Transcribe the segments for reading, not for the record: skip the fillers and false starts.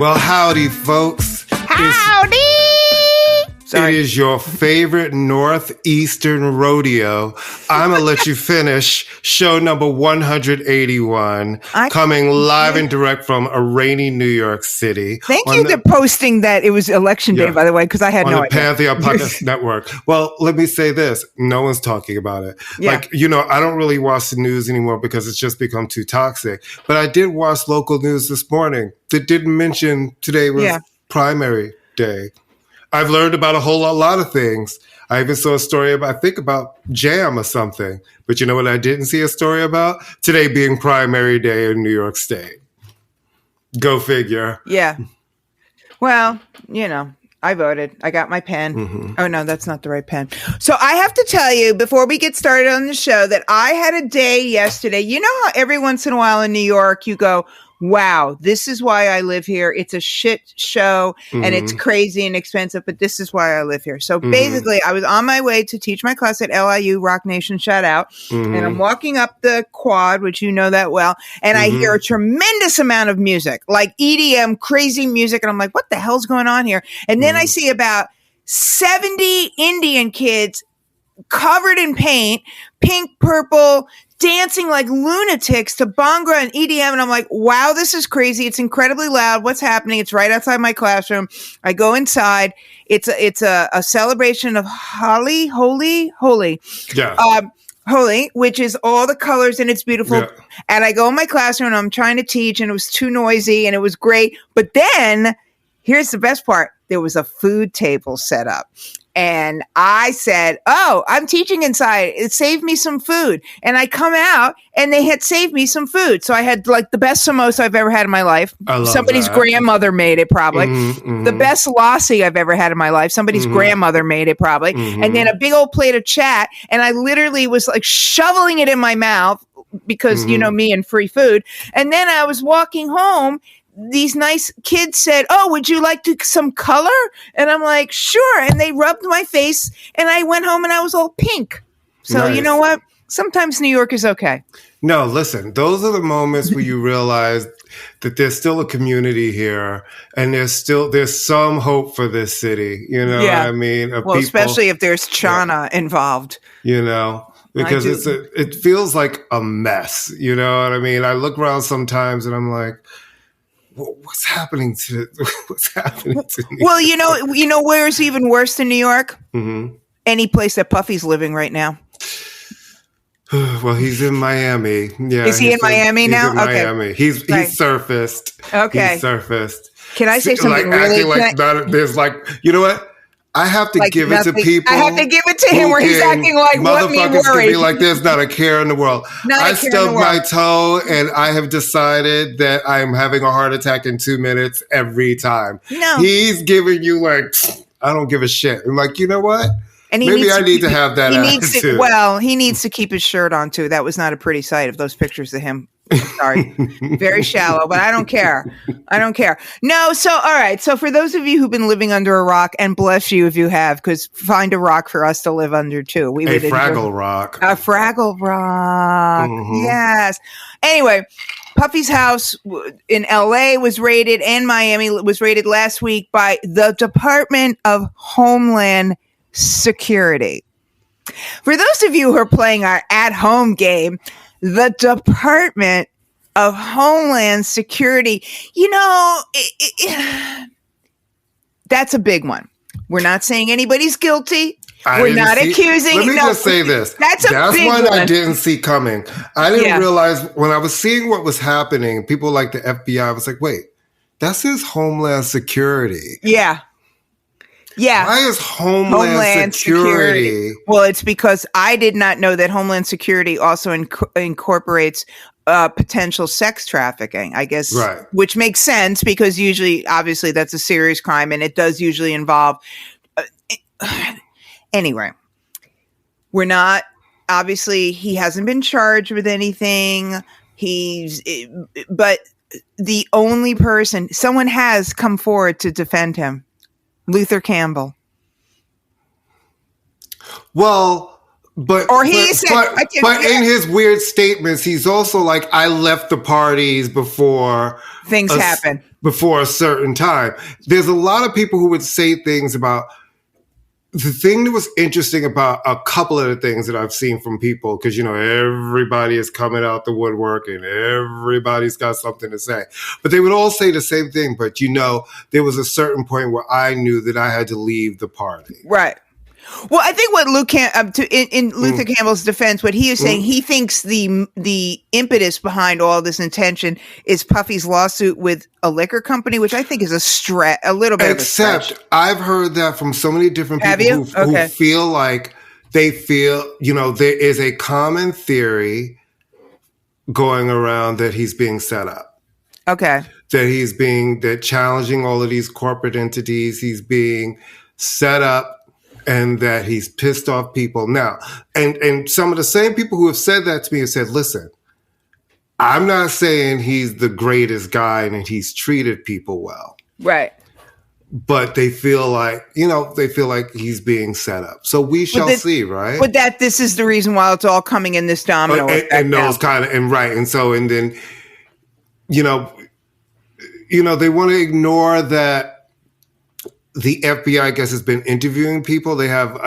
Well, howdy, folks. Howdy! It is your favorite Northeastern rodeo. ImmaLetYouFinish, show number 181, coming live and direct from a rainy New York City. Thank you for posting that it was election day, by the way, because I had no idea. On the Pantheon Podcast Network. Well, let me say this. No one's talking about it. Yeah. Like, I don't really watch the news anymore because it's just become too toxic. But I did watch local news this morning that didn't mention today was primary day. I've learned about a whole lot of things. I even saw a story about jam or something. But you know what I didn't see a story about? Today being primary day in New York State. Go figure. Yeah. Well, I voted. I got my pen. Mm-hmm. Oh, no, that's not the right pen. So I have to tell you, before we get started on the show, that I had a day yesterday. You know how every once in a while in New York, you go, wow, this is why I live here. It's a shit show and it's crazy and expensive, but this is why I live here. So basically, I was on my way to teach my class at LIU, Rock Nation, shout out. And I'm walking up the quad, which you know that well, and I hear a tremendous amount of music, like EDM, crazy music. And I'm like, what the hell's going on here? And then I see about 70 Indian kids covered in paint, pink, purple, dancing like lunatics to Bhangra and EDM. And I'm like, wow, this is crazy. It's incredibly loud. What's happening? It's right outside my classroom. I go inside. It's a celebration of Holi, which is all the colors and it's beautiful. Yeah. And I go in my classroom and I'm trying to teach and it was too noisy and it was great. But then here's the best part. There was a food table set up. And I said, oh, I'm teaching inside. It saved me some food. And I come out and they had saved me some food. So I had like the best samosa I've ever had in my life. Somebody's grandmother made it probably. The best lassi I've ever had in my life. Somebody's grandmother made it probably. And then a big old plate of chat. And I literally was like shoveling it in my mouth because, you know me and free food. And then I was walking home. These nice kids said, oh, would you like some color? And I'm like, sure. And they rubbed my face and I went home and I was all pink. So You know what? Sometimes New York is okay. No, listen, those are the moments where you realize that there's still a community here and there's some hope for this city. You know what I mean? Well, people, especially if there's China involved. Because it feels like a mess. You know what I mean? I look around sometimes and I'm like, what's happening to New York? Well, you know where's even worse than New York? Any place that Puffy's living right now. Well, he's in Miami. Yeah, is he in Miami now? He's in Miami. He's surfaced. Okay, he's surfaced. Can I say something really? There's you know what? I have to give it to people. I have to give it to him where he's acting like, what me worried? Can be like, there's not a care in the world. I stubbed my toe and I have decided that I'm having a heart attack in 2 minutes every time. No. He's giving you like, I don't give a shit. I'm like, you know what? And maybe I need to have that attitude. He needs to keep his shirt on too. That was not a pretty sight of those pictures of him. Sorry. Very shallow, but I don't care. No, so all right. So for those of you who've been living under a rock, and bless you if you have, because find a rock for us to live under too. A Fraggle Rock. A Fraggle Rock. Yes. Anyway, Puffy's house in LA was raided and Miami was raided last week by the Department of Homeland Security. For those of you who are playing our at-home game, the Department of Homeland Security, that's a big one. We're not saying anybody's guilty. We're not accusing. Let me just say this. That's big one. I didn't see coming. I didn't realize when I was seeing what was happening, people like the FBI, I was like, wait, that's his Homeland Security. Yeah. Yeah. Why is Homeland Security? Well, it's because I did not know that Homeland Security also incorporates potential sex trafficking, I guess, right. Which makes sense because usually, obviously, that's a serious crime and it does usually involve. Anyway, we're not, obviously, he hasn't been charged with anything. But the only person, someone has come forward to defend him. Luther Campbell. Well, But or but in his weird statements, he's also like, I left the parties before things happen. Before a certain time. There's a lot of people who would say things about the thing that was interesting about a couple of the things that I've seen from people, because, everybody is coming out the woodwork and everybody's got something to say. But they would all say the same thing. But, there was a certain point where I knew that I had to leave the party. Right. Well, I think what in Luther Campbell's defense, what he is saying, he thinks the impetus behind all this intention is Puffy's lawsuit with a liquor company, which I think is a little bit. Except I've heard that from so many different people who feel like there is a common theory going around that he's being set up. Okay. That challenging all of these corporate entities, he's being set up. And that he's pissed off people now. And some of the same people who have said that to me have said, listen, I'm not saying he's the greatest guy and he's treated people well. Right. But they feel like, he's being set up. So we shall see, right? But this is the reason why it's all coming in this domino effect. And those kind of, and right. And so, and then, they want to ignore that. The FBI, I guess, has been interviewing people. They have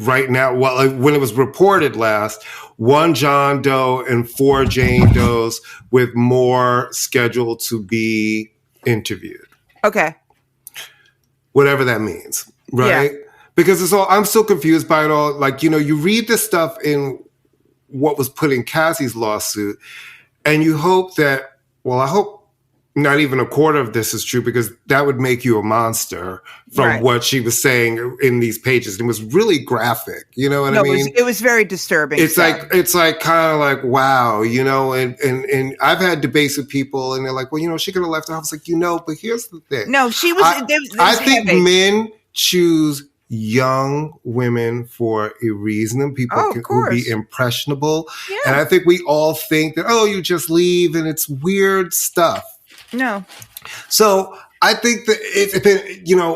right now, when it was reported last, 1 John Doe and 4 Jane Does with more scheduled to be interviewed. Okay. Whatever that means, right? Yeah. Because I'm still confused by it all. Like, you read the stuff in what was put in Cassie's lawsuit, and you hope that, I hope not even a quarter of this is true, because that would make you a monster from what she was saying in these pages. It was really graphic. You know what I mean? It was very disturbing. It's like kind of like, wow, and I've had debates with people and they're like, well, she could have left. I was like, but here's the thing. No, she was. I think men choose young women for a reason, and people will be impressionable. Yeah. And I think we all think that, you just leave and it's weird stuff. No. So I think that it's been,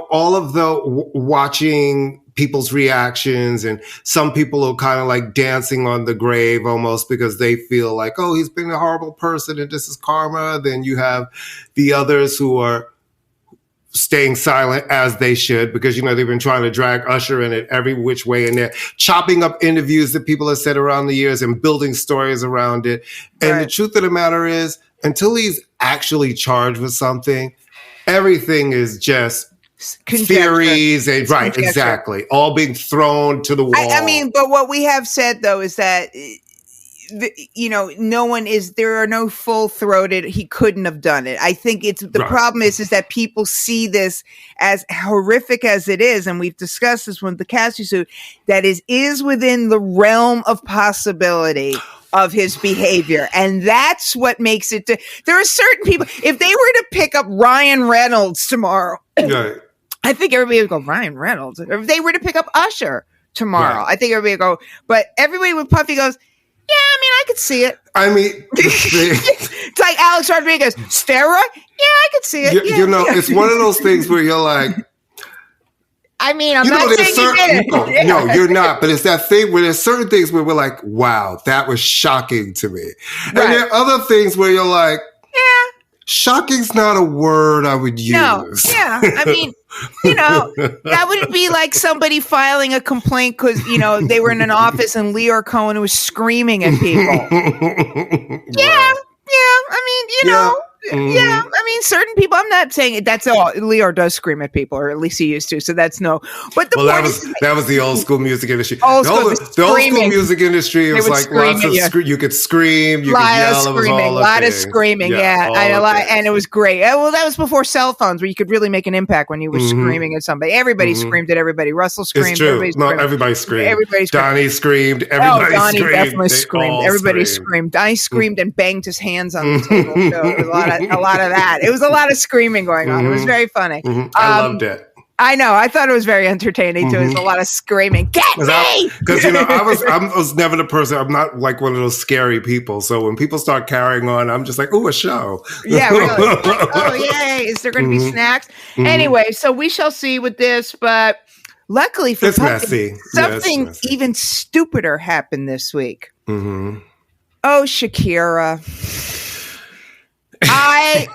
all of the watching people's reactions, and some people are kind of like dancing on the grave almost because they feel like, he's been a horrible person and this is karma. Then you have the others who are staying silent, as they should, because, they've been trying to drag Usher in it every which way, and they're chopping up interviews that people have said around the years and building stories around it. And the truth of the matter is, until he's actually charged with something, everything is just theories and exactly, all being thrown to the wall. I mean, but what we have said though is that there are no full-throated, he couldn't have done it. I think the problem is that people see this as horrific as it is, and we've discussed this with the Cassie suit, that is within the realm of possibility of his behavior. And that's what makes it. There are certain people, if they were to pick up Ryan Reynolds tomorrow, I think everybody would go, Ryan Reynolds. Or if they were to pick up Usher tomorrow, I think everybody would go, but everybody with Puffy goes, yeah, I mean, I could see it. I mean, it's like Alex Rodriguez, steroid? Yeah, I could see it. It's one of those things where you're like, I mean, I'm not saying you did it. No, you're not. But it's that thing where there's certain things where we're like, wow, that was shocking to me. And there are other things where you're like, shocking's not a word I would use. No, I mean, that would be like somebody filing a complaint because, they were in an office and Leor Cohen was screaming at people. Yeah, I mean, certain people, I'm not saying that's all. Leor does scream at people, or at least he used to, so that's no. But that was the old school music industry. The old school music industry, it was like lots of you could scream, you could yell, a lot of screaming, and it was great. Well, that was before cell phones, where you could really make an impact when you were screaming at somebody. Everybody screamed at everybody. Russell screamed. It's true. Everybody screamed. Donnie screamed. Everybody Donnie screamed. Definitely screamed. Everybody screamed. Donnie screamed and banged his hands on the table. So it was a lot of that. It was a lot of screaming going on. It was very funny. I loved it. I know. I thought it was very entertaining too. It was a lot of screaming. Get me! Because I was never the person. I'm not like one of those scary people. So when people start carrying on, I'm just like, oh, a show. Yeah, really. Like, oh, yay! Is there going to be snacks? Anyway, so we shall see with this. But luckily for it's Puffy, messy. Something Messy. even stupider happened this week. Mm-hmm. Oh, Shakira. I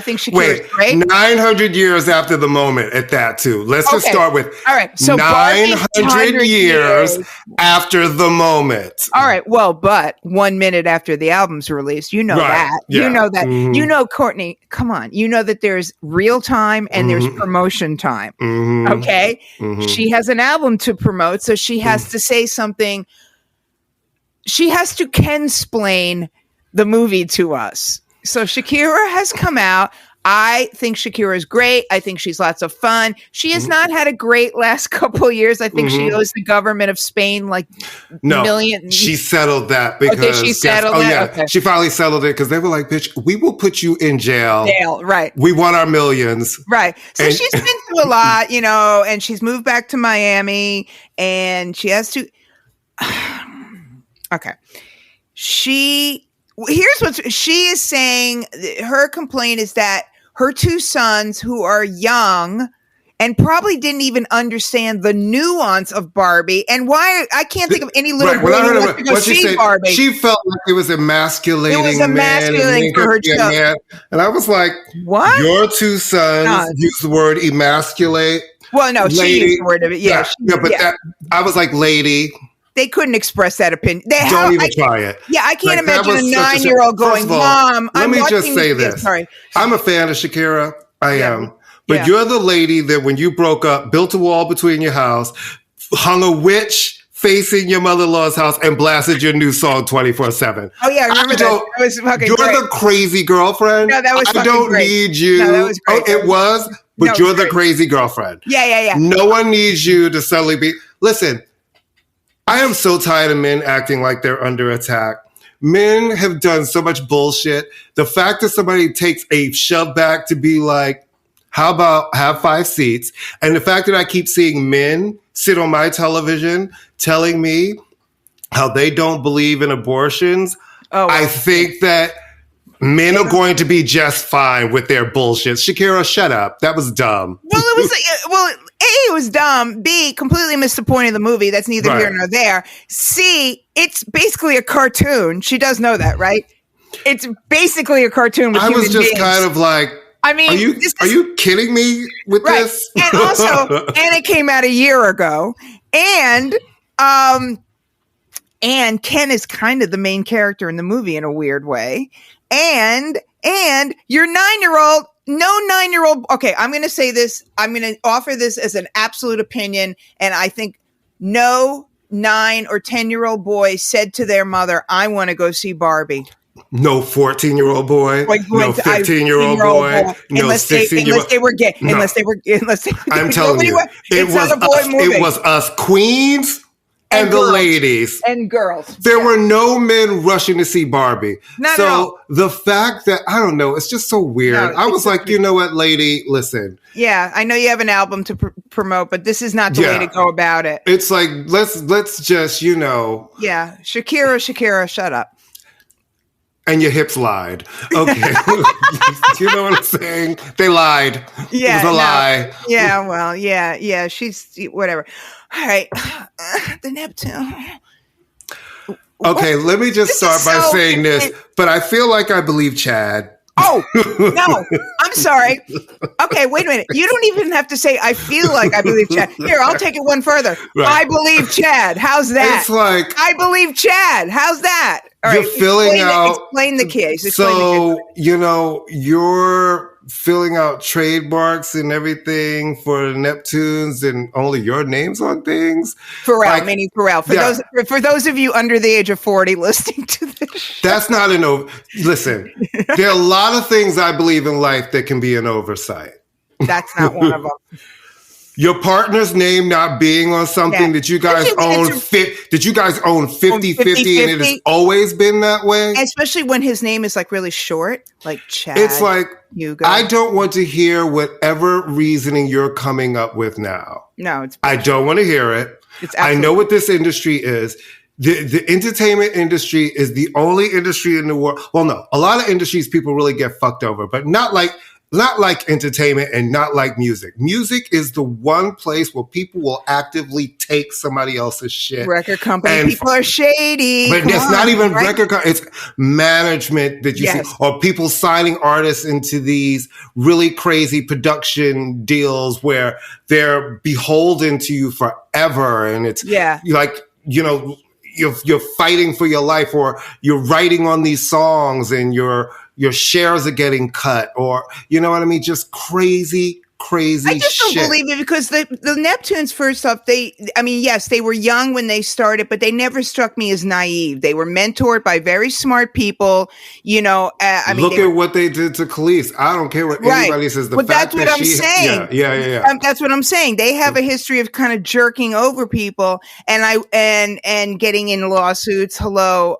think Shakira's great. 900 years after the moment at that too. Let's just start with all right. So 900 years after the moment. All right. Well, but 1 minute after the album's released, you know that. Yeah. You know that. Mm-hmm. You know, Courtney, come on. You know that there's real time and there's promotion time. Mm-hmm. Okay? Mm-hmm. She has an album to promote, so she has to say something. She has to Kensplain the movie to us. So Shakira has come out. I think Shakira is great. I think she's lots of fun. She has not had a great last couple of years. I think she owes the government of Spain million. She settled that because she settled that. Okay. She finally settled it because they were like, "Bitch, we will put you in jail. Right? We want our millions." Right. So she's been through a lot, and she's moved back to Miami, and she has to. Okay. Here's what she is saying. Her complaint is that her two sons, who are young and probably didn't even understand the nuance of Barbie and why I can't think of any little boy who wants to go see Barbie. She felt like it was emasculating. It was emasculating for her child. And I was like, "What? Your two sons use the word emasculate?" Well, no, lady. She used the word of it. Yeah, I was like, "Lady." They couldn't express that opinion. Don't even try it. Yeah, I can't imagine a 9-year-old going, "Mom, let me just say this. Sorry. I'm a fan of Shakira. I am. But you're the lady that when you broke up, built a wall between your house, hung a witch facing your mother-in-law's house, and blasted your new song 24/7. Oh, yeah, I remember that. That was fucking You're great. the crazy girlfriend. No, that was fucking I don't great. need you. No, that was great. Oh, it was? But you're the crazy girlfriend. Yeah. No one needs you to suddenly be... Listen, I am so tired of men acting like they're under attack. Men have done so much bullshit. The fact that somebody takes a shove back to be like, how about have 5 seats? And the fact that I keep seeing men sit on my television telling me how they don't believe in abortions. I think that men are going to be just fine with their bullshit. Shakira, shut up. That was dumb. Well, it was dumb. B, completely missed the point of the movie. That's neither here nor there. C, it's basically a cartoon. She does know that, right? It's basically a cartoon with human beings. I was just kind of like, are you kidding me with this? And also, and it came out a year ago. And Ken is kind of the main character in the movie in a weird way. And your 9-year-old, no 9-year-old. Okay, I'm going to say this. I'm going to offer this as an absolute opinion. And I think no 9 or 10-year-old boy said to their mother, "I want to go see Barbie." No 14-year-old boy, no 15-year-old boy, no 16-year-old. Unless they were gay. Unless they. I'm telling you, it was us queens. And the ladies. And girls. There were no men rushing to see Barbie. So the fact that, I don't know, it's just so weird. I was like, you know what, lady, listen. Yeah, I know you have an album to promote, but this is not the way to go about it. It's like, let's just, Yeah, Shakira, shut up. And your hips lied. Okay. You know what I'm saying? They lied. Yeah, it was a lie. Yeah, well, yeah. She's whatever. All right. The Neptune. Okay, let me just start by saying this, but I feel like I believe Chad. Oh, no. I'm sorry. Okay, wait a minute. You don't even have to say, "I feel like I believe Chad." Here, I'll take it one further. Right. I believe Chad. How's that? It's like, I believe Chad. How's that? All right. You're filling out. Explain the case. So, you're filling out trademarks and everything for Neptunes and only your name's on things. Pharrell, meaning Pharrell. For those of you under the age of 40 listening to this show. That's not listen, there are a lot of things I believe in life that can be an oversight. That's not one of them. Your partner's name not being on something that you guys own, that you guys own 50-50, and it has always been that way. Especially when his name is like really short, like Chad. It's like, Hugo. I don't want to hear whatever reasoning you're coming up with now. No, I don't want to hear it. I know what this industry is. The entertainment industry is the only industry in the world. Well, no, a lot of industries people really get fucked over, but not like not like entertainment and not like music. Music is the one place where people will actively take somebody else's shit. Record company people are shady. But it's not even record company. It's management that you see, or people signing artists into these really crazy production deals where they're beholden to you forever. And it's like, you know, you're fighting for your life, or you're writing on these songs and your shares are getting cut, or, you know what I mean? Just crazy shit. I just don't believe it, because the Neptunes, first off, yes, they were young when they started, but they never struck me as naive. They were mentored by very smart people, you know. Look at what they did to Khalees. I don't care what anybody says. But that's what I'm saying. Yeah. That's what I'm saying. They have a history of kind of jerking over people and getting in lawsuits. Hello,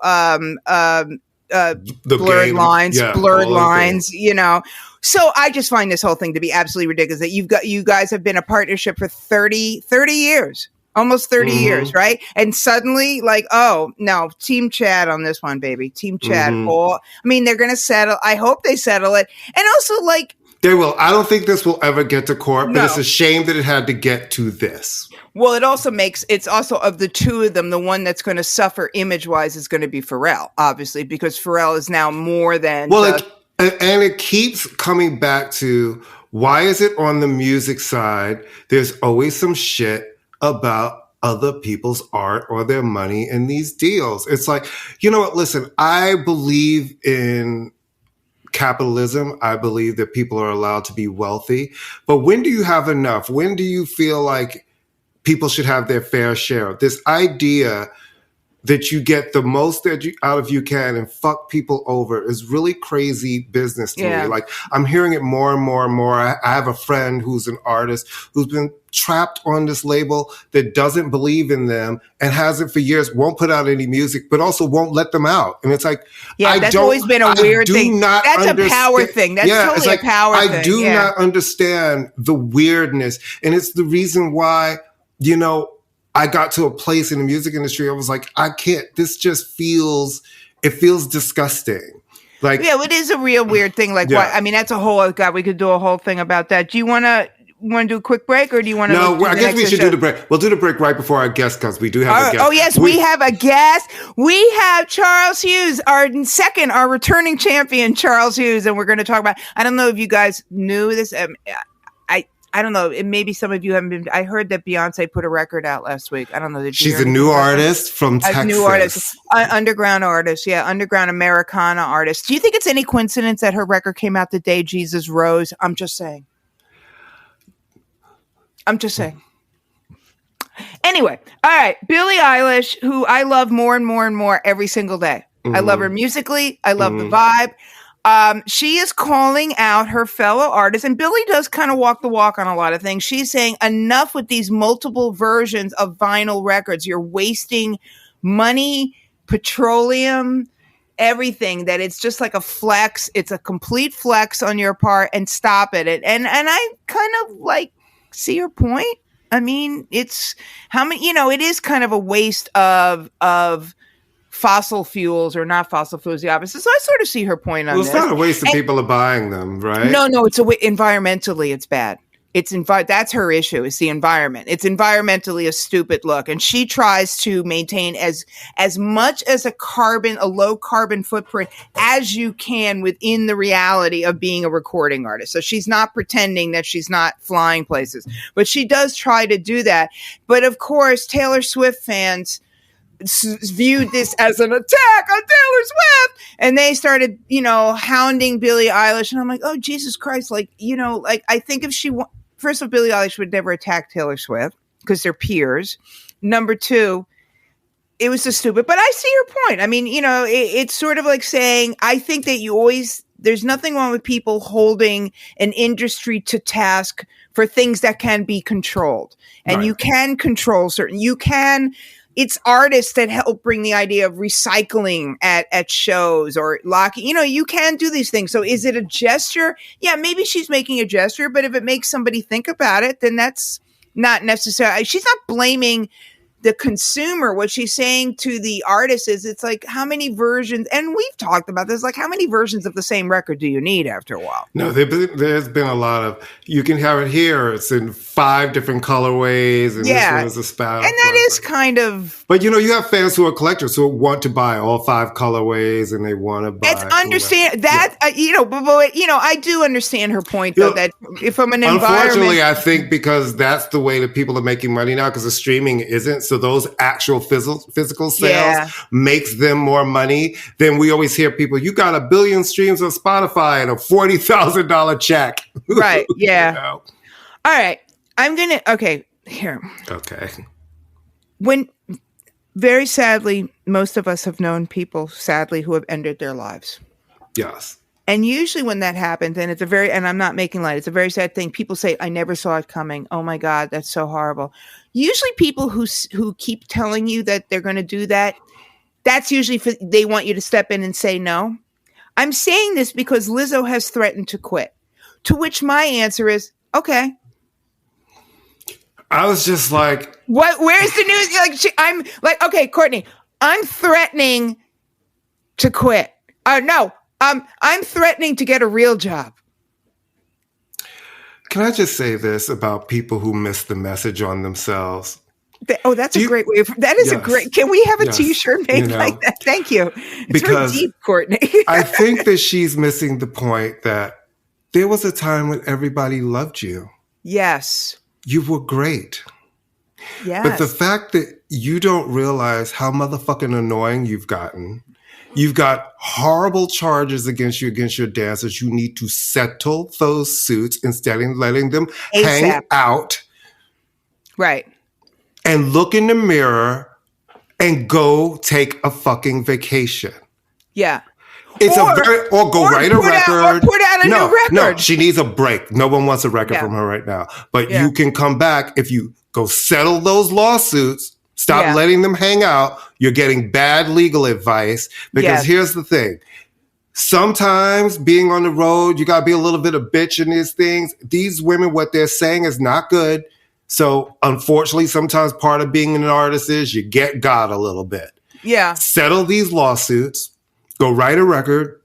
blurred lines, you know. So I just find this whole thing to be absolutely ridiculous, that you guys have been a partnership for 30 years, almost 30 years, right? And suddenly, like, oh no, Team Chad on this one, baby. Team Chad. I mean, they're going to settle. I hope they settle it. And also, like, they will. I don't think this will ever get to court, but it's a shame that it had to get to this. Well, it's also of the two of them, the one that's going to suffer image-wise is going to be Pharrell, obviously, because Pharrell is now more than... And it keeps coming back to, why is it on the music side, there's always some shit about other people's art or their money in these deals? It's like, you know what, listen, I believe in capitalism. I believe that people are allowed to be wealthy. But when do you have enough? When do you feel like people should have their fair share? This idea that you get the most out of you can and fuck people over is really crazy business to me. Like, I'm hearing it more and more and more. I have a friend who's an artist who's been trapped on this label that doesn't believe in them and hasn't for years, won't put out any music, but also won't let them out. And it's like, that's always been a weird thing. That's a power thing. That's totally a power thing. I do not understand the weirdness. And it's the reason why, you know, I got to a place in the music industry. I was like, I can't, this just feels disgusting. Like, it is a real weird thing. Like, what? I mean, that's a whole, God, we could do a whole thing about that. Do you want to do a quick break, or do you want to? No, I guess we should do the break. We'll do the break right before our guest comes. We do have a guest. Oh, yes, we have a guest. We have Charles Hughes, our returning champion, Charles Hughes. And we're going to talk about, I don't know if you guys knew this. I don't know. Maybe some of you haven't been. I heard that Beyonce put a record out last week. I don't know. She's a new artist from Texas. A new artist, underground artist. Yeah, underground Americana artist. Do you think it's any coincidence that her record came out the day Jesus rose? I'm just saying. Anyway, all right. Billie Eilish, who I love more and more and more every single day. I love her musically. I love the vibe. She is calling out her fellow artists, and Billie does kind of walk the walk on a lot of things. She's saying, enough with these multiple versions of vinyl records. You're wasting money, petroleum, everything, that it's just like a flex. It's a complete flex on your part, and stop it. And I kind of like see her point. I mean, it's it is kind of a waste of fossil fuels, or not fossil fuels, the opposite. So I sort of see her point on this. Well, it's not a waste of people are buying them, right? No, it's environmentally, it's bad. That's her issue, is the environment. It's environmentally a stupid look. And she tries to maintain as much as a low carbon footprint as you can within the reality of being a recording artist. So she's not pretending that she's not flying places, but she does try to do that. But of course, Taylor Swift fans viewed this as an attack on Taylor Swift, and they started, hounding Billie Eilish. And I'm like, oh, Jesus Christ. Like, I think if first of all, Billie Eilish would never attack Taylor Swift because they're peers. Number two, it was just stupid, but I see your point. I mean, it's sort of like saying, I think that there's nothing wrong with people holding an industry to task for things that can be controlled, and you can control it's artists that help bring the idea of recycling at shows, or locking, you can do these things. So is it a gesture? Yeah, maybe she's making a gesture, but if it makes somebody think about it, then that's not necessary. She's not blaming the consumer, what she's saying to the artist is, it's like, how many versions, and we've talked about this, like, how many versions of the same record do you need after a while? No, there's been a lot of, you can have it here, it's in 5 different colorways, and this one is a spout. And that is kind of... But, you have fans who are collectors who want to buy all 5 colorways, and they want to buy... It's understand that, but I do understand her point, though, that if I'm an environment... Unfortunately, I think because that's the way that people are making money now, because the streaming isn't, so those actual physical sales makes them more money. Then we always hear people, you got 1 billion streams on Spotify and a $40,000 check. Right, yeah. All right, here. Okay. When, very sadly, most of us have known people, sadly, who have ended their lives. Yes. And usually when that happens, and and I'm not making light, it's a very sad thing. People say, I never saw it coming. Oh my God, that's so horrible. Usually people who keep telling you that they're going to do that, that's usually they want you to step in and say no. I'm saying this because Lizzo has threatened to quit, to which my answer is, okay. I was just like, what? Where's the news? I'm like, okay, Courtney, I'm threatening to quit. No. I'm threatening to get a real job. Can I just say this about people who miss the message on themselves? That's a great way. That is a great. Can we have a T-shirt made like that? Thank you. It's because very deep, Courtney. I think that she's missing the point that there was a time when everybody loved you. Yes. You were great. Yes. But the fact that you don't realize how motherfucking annoying you've gotten. You've got horrible charges against your dancers. You need to settle those suits instead of letting them hang out. Right. And look in the mirror and go take a fucking vacation. Yeah. Or write a record. Or put out a new record. No, she needs a break. No one wants a record from her right now. But you can come back if you go settle those lawsuits. Stop letting them hang out. You're getting bad legal advice because here's the thing. Sometimes being on the road, you got to be a little bit of bitch in these things. These women, what they're saying is not good. So unfortunately, sometimes part of being an artist is you get got a little bit. Yeah. Settle these lawsuits. Go write a record.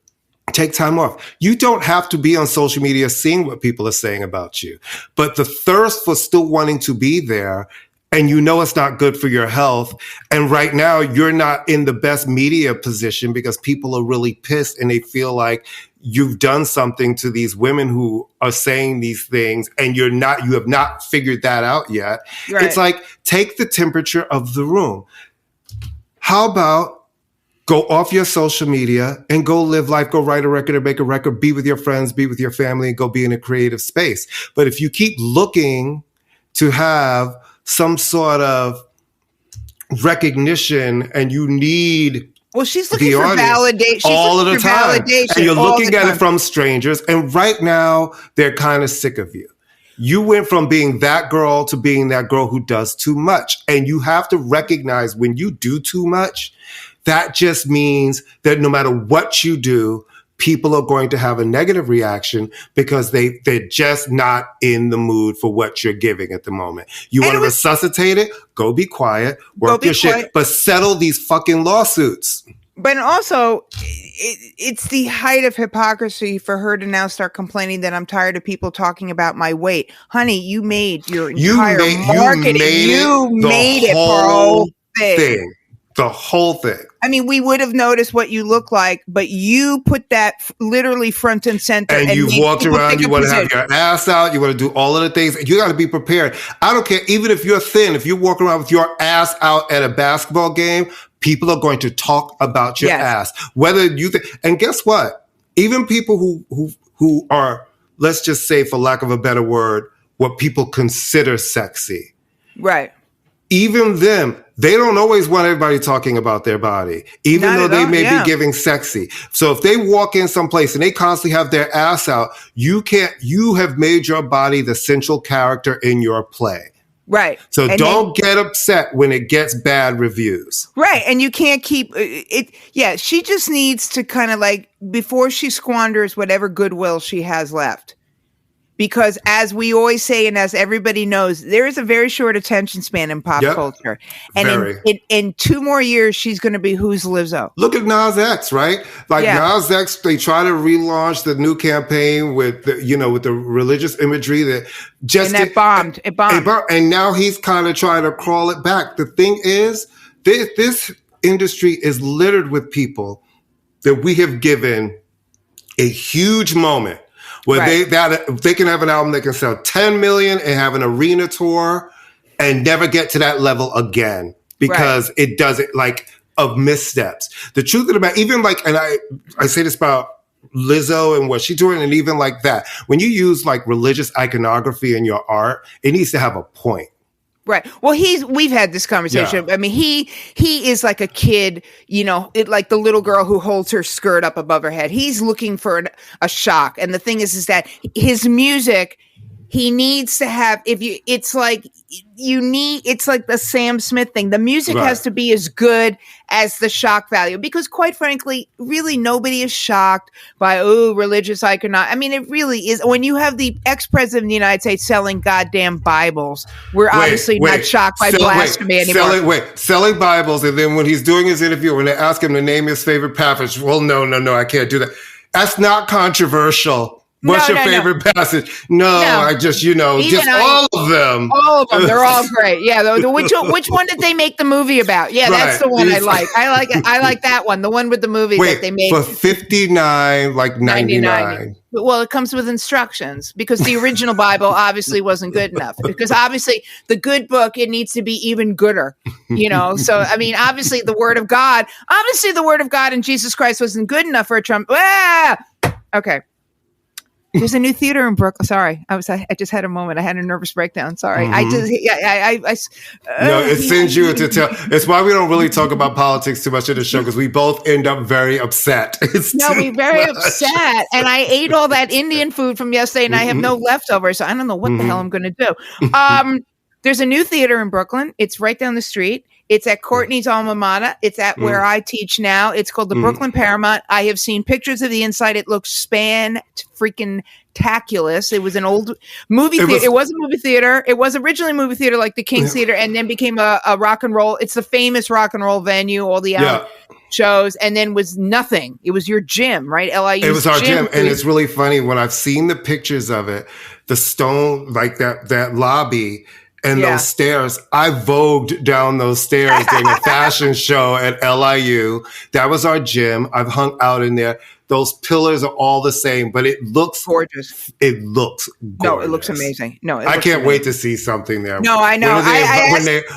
Take time off. You don't have to be on social media seeing what people are saying about you. But the thirst for still wanting to be there, and it's not good for your health. And right now, you're not in the best media position because people are really pissed and they feel like you've done something to these women who are saying these things and you have not figured that out yet. Right. It's like, take the temperature of the room. How about go off your social media and go live life, go write a record or make a record, be with your friends, be with your family, and go be in a creative space. But if you keep looking to have some sort of recognition and you need she's looking for validation all of the time. And you're looking at it from strangers. And right now, they're kind of sick of you. You went from being that girl to being that girl who does too much. And you have to recognize when you do too much, that just means that no matter what you do, people are going to have a negative reaction because they're just not in the mood for what you're giving at the moment. You want to resuscitate it? Go be quiet, work your shit, but settle these fucking lawsuits. But also, it's the height of hypocrisy for her to now start complaining that I'm tired of people talking about my weight. Honey, you made your entire marketing. You made it for the whole thing. The whole thing. I mean, we would have noticed what you look like, but you put that literally front and center. And you've walked around, you want to have your ass out, you want to do all of the things. You got to be prepared. I don't care, even if you're thin, if you walk around with your ass out at a basketball game, people are going to talk about your ass. Whether you and guess what? Even people who are, let's just say, for lack of a better word, what people consider sexy. Right. Even them, they don't always want everybody talking about their body, even though they may be giving sexy. So if they walk in someplace and they constantly have their ass out, you have made your body the central character in your play. Right. So don't get upset when it gets bad reviews. Right. And you can't keep it. Yeah. She just needs to kind of before she squanders whatever goodwill she has left. because as we always say, and as everybody knows, there is a very short attention span in pop culture. And in 2 more years, she's going to be Who's Lizzo? Look at Nas X, right? Like Nas X, they try to relaunch the new campaign with with the religious imagery that bombed. It bombed. And now he's kind of trying to crawl it back. The thing is, this industry is littered with people that we have given a huge moment where they can have an album that can sell 10 million and have an arena tour and never get to that level again because it doesn't, like, of missteps. The truth of the matter, even like, and I say this about Lizzo and what she's doing, and even like that, when you use like religious iconography in your art, it needs to have a point. Right. Well, we've had this conversation. Yeah. I mean, he is like a kid, like the little girl who holds her skirt up above her head. He's looking for a shock. And the thing is that his music, he needs to have, it's like the Sam Smith thing. The music has to be as good as the shock value, because quite frankly, really nobody is shocked by, religious iconography. I mean, it really is. When you have the ex-president of the United States selling goddamn Bibles, we're obviously not shocked by blasphemy anymore. Selling Bibles, and then when he's doing his interview, when they ask him to name his favorite passage, well, no, I can't do that. That's not controversial. What's your favorite passage? No, I just, all of them. All of them. They're all great. Yeah. Which one did they make the movie about? Yeah, that's the one I like. I like that one. The one with the movie that they made. For $59, like $99. Well, it comes with instructions, because the original Bible obviously wasn't good enough, because obviously the good book, it needs to be even gooder, So, I mean, obviously the word of God in Jesus Christ wasn't good enough for a Trump. Okay. There's a new theater in Brooklyn. Sorry, I just had a moment. I had a nervous breakdown. Sorry, No, it sends you to tell. It's why we don't really talk about politics too much in the show, because we both end up very upset. We're very upset. And I ate all that Indian food from yesterday, and I have no leftovers. So I don't know what the hell I'm going to do. There's a new theater in Brooklyn. It's right down the street. It's at Courtney's alma mater. It's at where I teach now. It's called the Brooklyn Paramount. I have seen pictures of the inside. It looks freaking-taculous. It was an old movie theater. It was a movie theater. It was originally a movie theater like the King's Theater, and then became a rock and roll. It's the famous rock and roll venue, all the shows, and then was nothing. It was your gym, right? LIU. It was our gym. And it's really funny when I've seen the pictures of it, the stone, like that lobby, and those stairs. I vogued down those stairs during a fashion show at LIU. That was our gym. I've hung out in there. Those pillars are all the same, but it looks gorgeous. It looks gorgeous. No, it looks amazing. I can't wait to see something there. No, I know.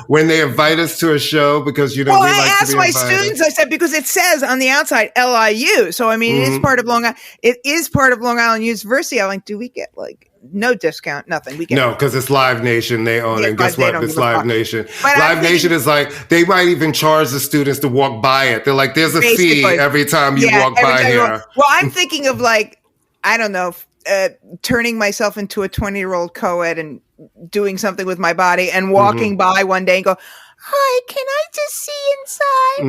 When they invite us to a show, because we I asked my students. I said, because it says on the outside LIU, so I mean it is part of Long Island. It is part of Long Island University. I'm like, do we get like no discount, nothing? We get because it's Live Nation. They own it. And guess what? It's Live Nation. Live Nation is like, they might even charge the students to walk by it. They're like, there's a fee every time you walk by here. Well, I'm thinking of like, I don't know, turning myself into a 20-year-old co-ed and doing something with my body and walking by one day and go, hi, can I just see inside?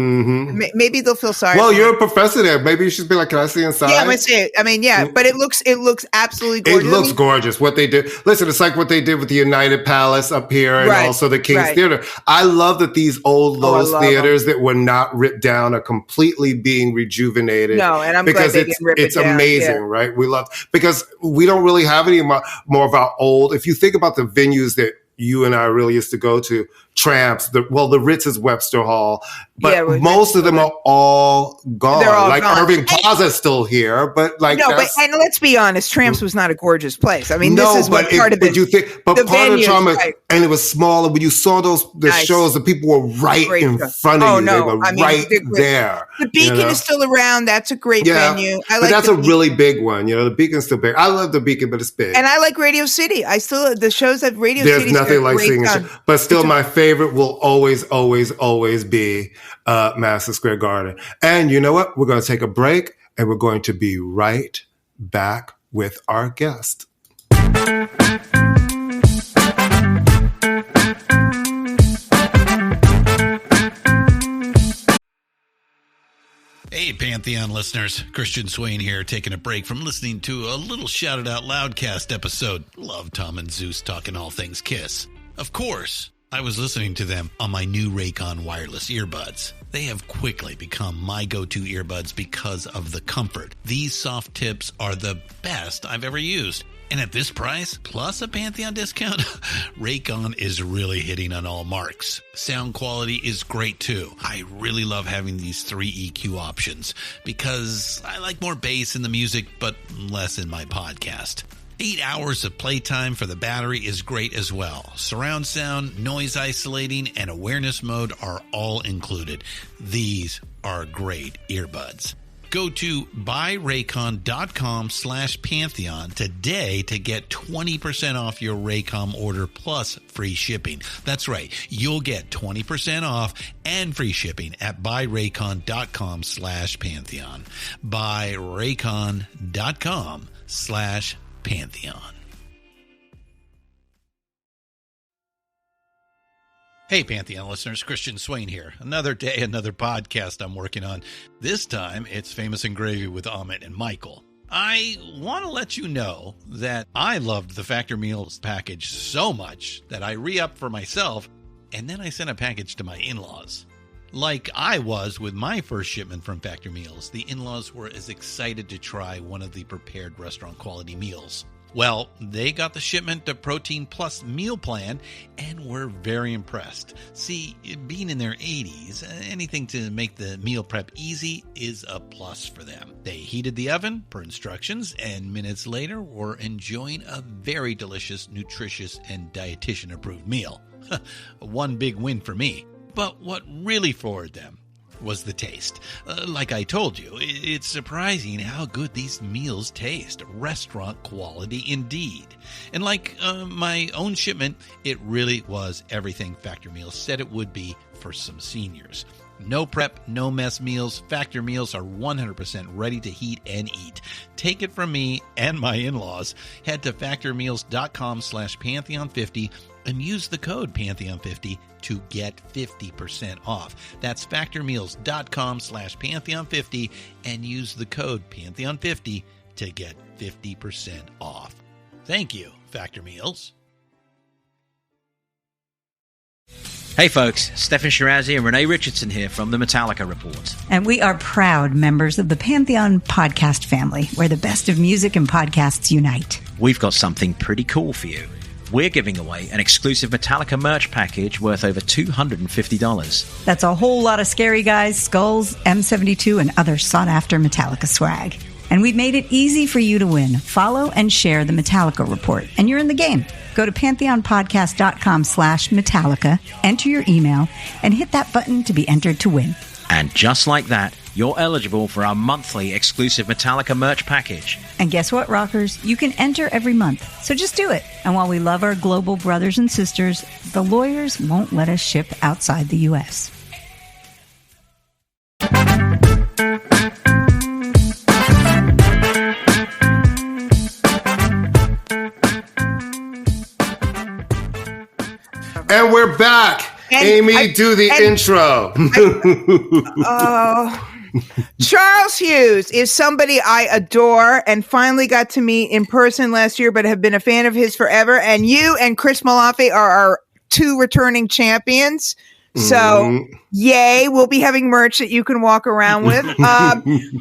Maybe they'll feel sorry. Well, you're a professor there. Maybe you should be like, can I see inside? Yeah, I'm going to see it. I mean, but it looks absolutely gorgeous. It looks gorgeous. What they did. Listen, it's like what they did with the United Palace up here and also the King's Theater. I love that these old Lowe's theaters that were not ripped down are completely being rejuvenated. No, and I'm glad they didn't rip it down. It's amazing, right? We love, because we don't really have any more of our old, if you think about the venues that you and I really used to go to, Tramps, the Ritz is Webster Hall, but most of them are all gone. They're all like gone. Irving Plaza is still here, but like and let's be honest, Tramps was not a gorgeous place. I mean, this is what part of it. You think, but part of the charm, and it was smaller. When you saw the shows, the people were right in front of you. They were right there. The Beacon is still around. That's a great venue. But that's a really big one. The Beacon's still big. I love the Beacon, but it's big. And I like Radio City. The shows at Radio City. There's nothing like seeing a show, but still, my favorite will always be Madison Square Garden. And you know what? We're going to take a break, and we're going to be right back with our guest. Hey, Pantheon listeners. Christian Swain here, taking a break from listening to a little Shout It Out Loudcast episode. Love Tom and Zeus talking all things Kiss. Of course, I was listening to them on my new Raycon wireless earbuds. They have quickly become my go-to earbuds because of the comfort. These soft tips are the best I've ever used. And at this price, plus a Pantheon discount, Raycon is really hitting on all marks. Sound quality is great too. I really love having these 3 EQ options because I like more bass in the music, but less in my podcast. 8 hours of playtime for the battery is great as well. Surround sound, noise isolating, and awareness mode are all included. These are great earbuds. Go to buyraycon.com/Pantheon today to get 20% off your Raycom order plus free shipping. That's right. You'll get 20% off and free shipping at buyraycon.com/Pantheon. buyraycon.com/Pantheon. Hey, Pantheon listeners, Christian Swain here. Another day, another podcast I'm working on. This time, it's Famous and Gravy with Amit and Michael. I want to let you know that I loved the Factor Meals package so much that I re-upped for myself, and then I sent a package to my in-laws. Like I was with my first shipment from Factor Meals, the in-laws were as excited to try one of the prepared restaurant quality meals. Well, they got the shipment to Protein Plus meal plan and were very impressed. See, being in their 80s, anything to make the meal prep easy is a plus for them. They heated the oven per instructions and minutes later were enjoying a very delicious, nutritious, and dietitian-approved meal. One big win for me. But what really floored them was the taste. Like I told you, it's surprising how good these meals taste. Restaurant quality indeed. And like my own shipment, it really was everything Factor Meals said it would be for some seniors. No prep, no mess meals. Factor Meals are 100% ready to heat and eat. Take it from me and my in-laws. Head to factormeals.com/Pantheon50 and use the code Pantheon50 to get 50% off. That's factormeals.com/Pantheon50 and use the code Pantheon50 to get 50% off. Thank you, Factor Meals. Hey folks, Stefan Shirazi and Renee Richardson here from the Metallica Report. And we are proud members of the Pantheon Podcast family, where the best of music and podcasts unite. We've got something pretty cool for you. We're giving away an exclusive Metallica merch package worth over $250. That's a whole lot of Scary Guys, Skulls, M72, and other sought-after Metallica swag. And we've made it easy for you to win. Follow and share the Metallica Report, and you're in the game. Go to pantheonpodcast.com/Metallica, enter your email, and hit that button to be entered to win. And just like that, you're eligible for our monthly exclusive Metallica merch package. And guess what, rockers? You can enter every month. So just do it. And while we love our global brothers and sisters, the lawyers won't let us ship outside the U.S. And we're back. And Amy, do the intro. Charles Hughes is somebody I adore and finally got to meet in person last year, but have been a fan of his forever. And you and Chris Malafi are our 2 returning champions. So, yay, we'll be having merch that you can walk around with.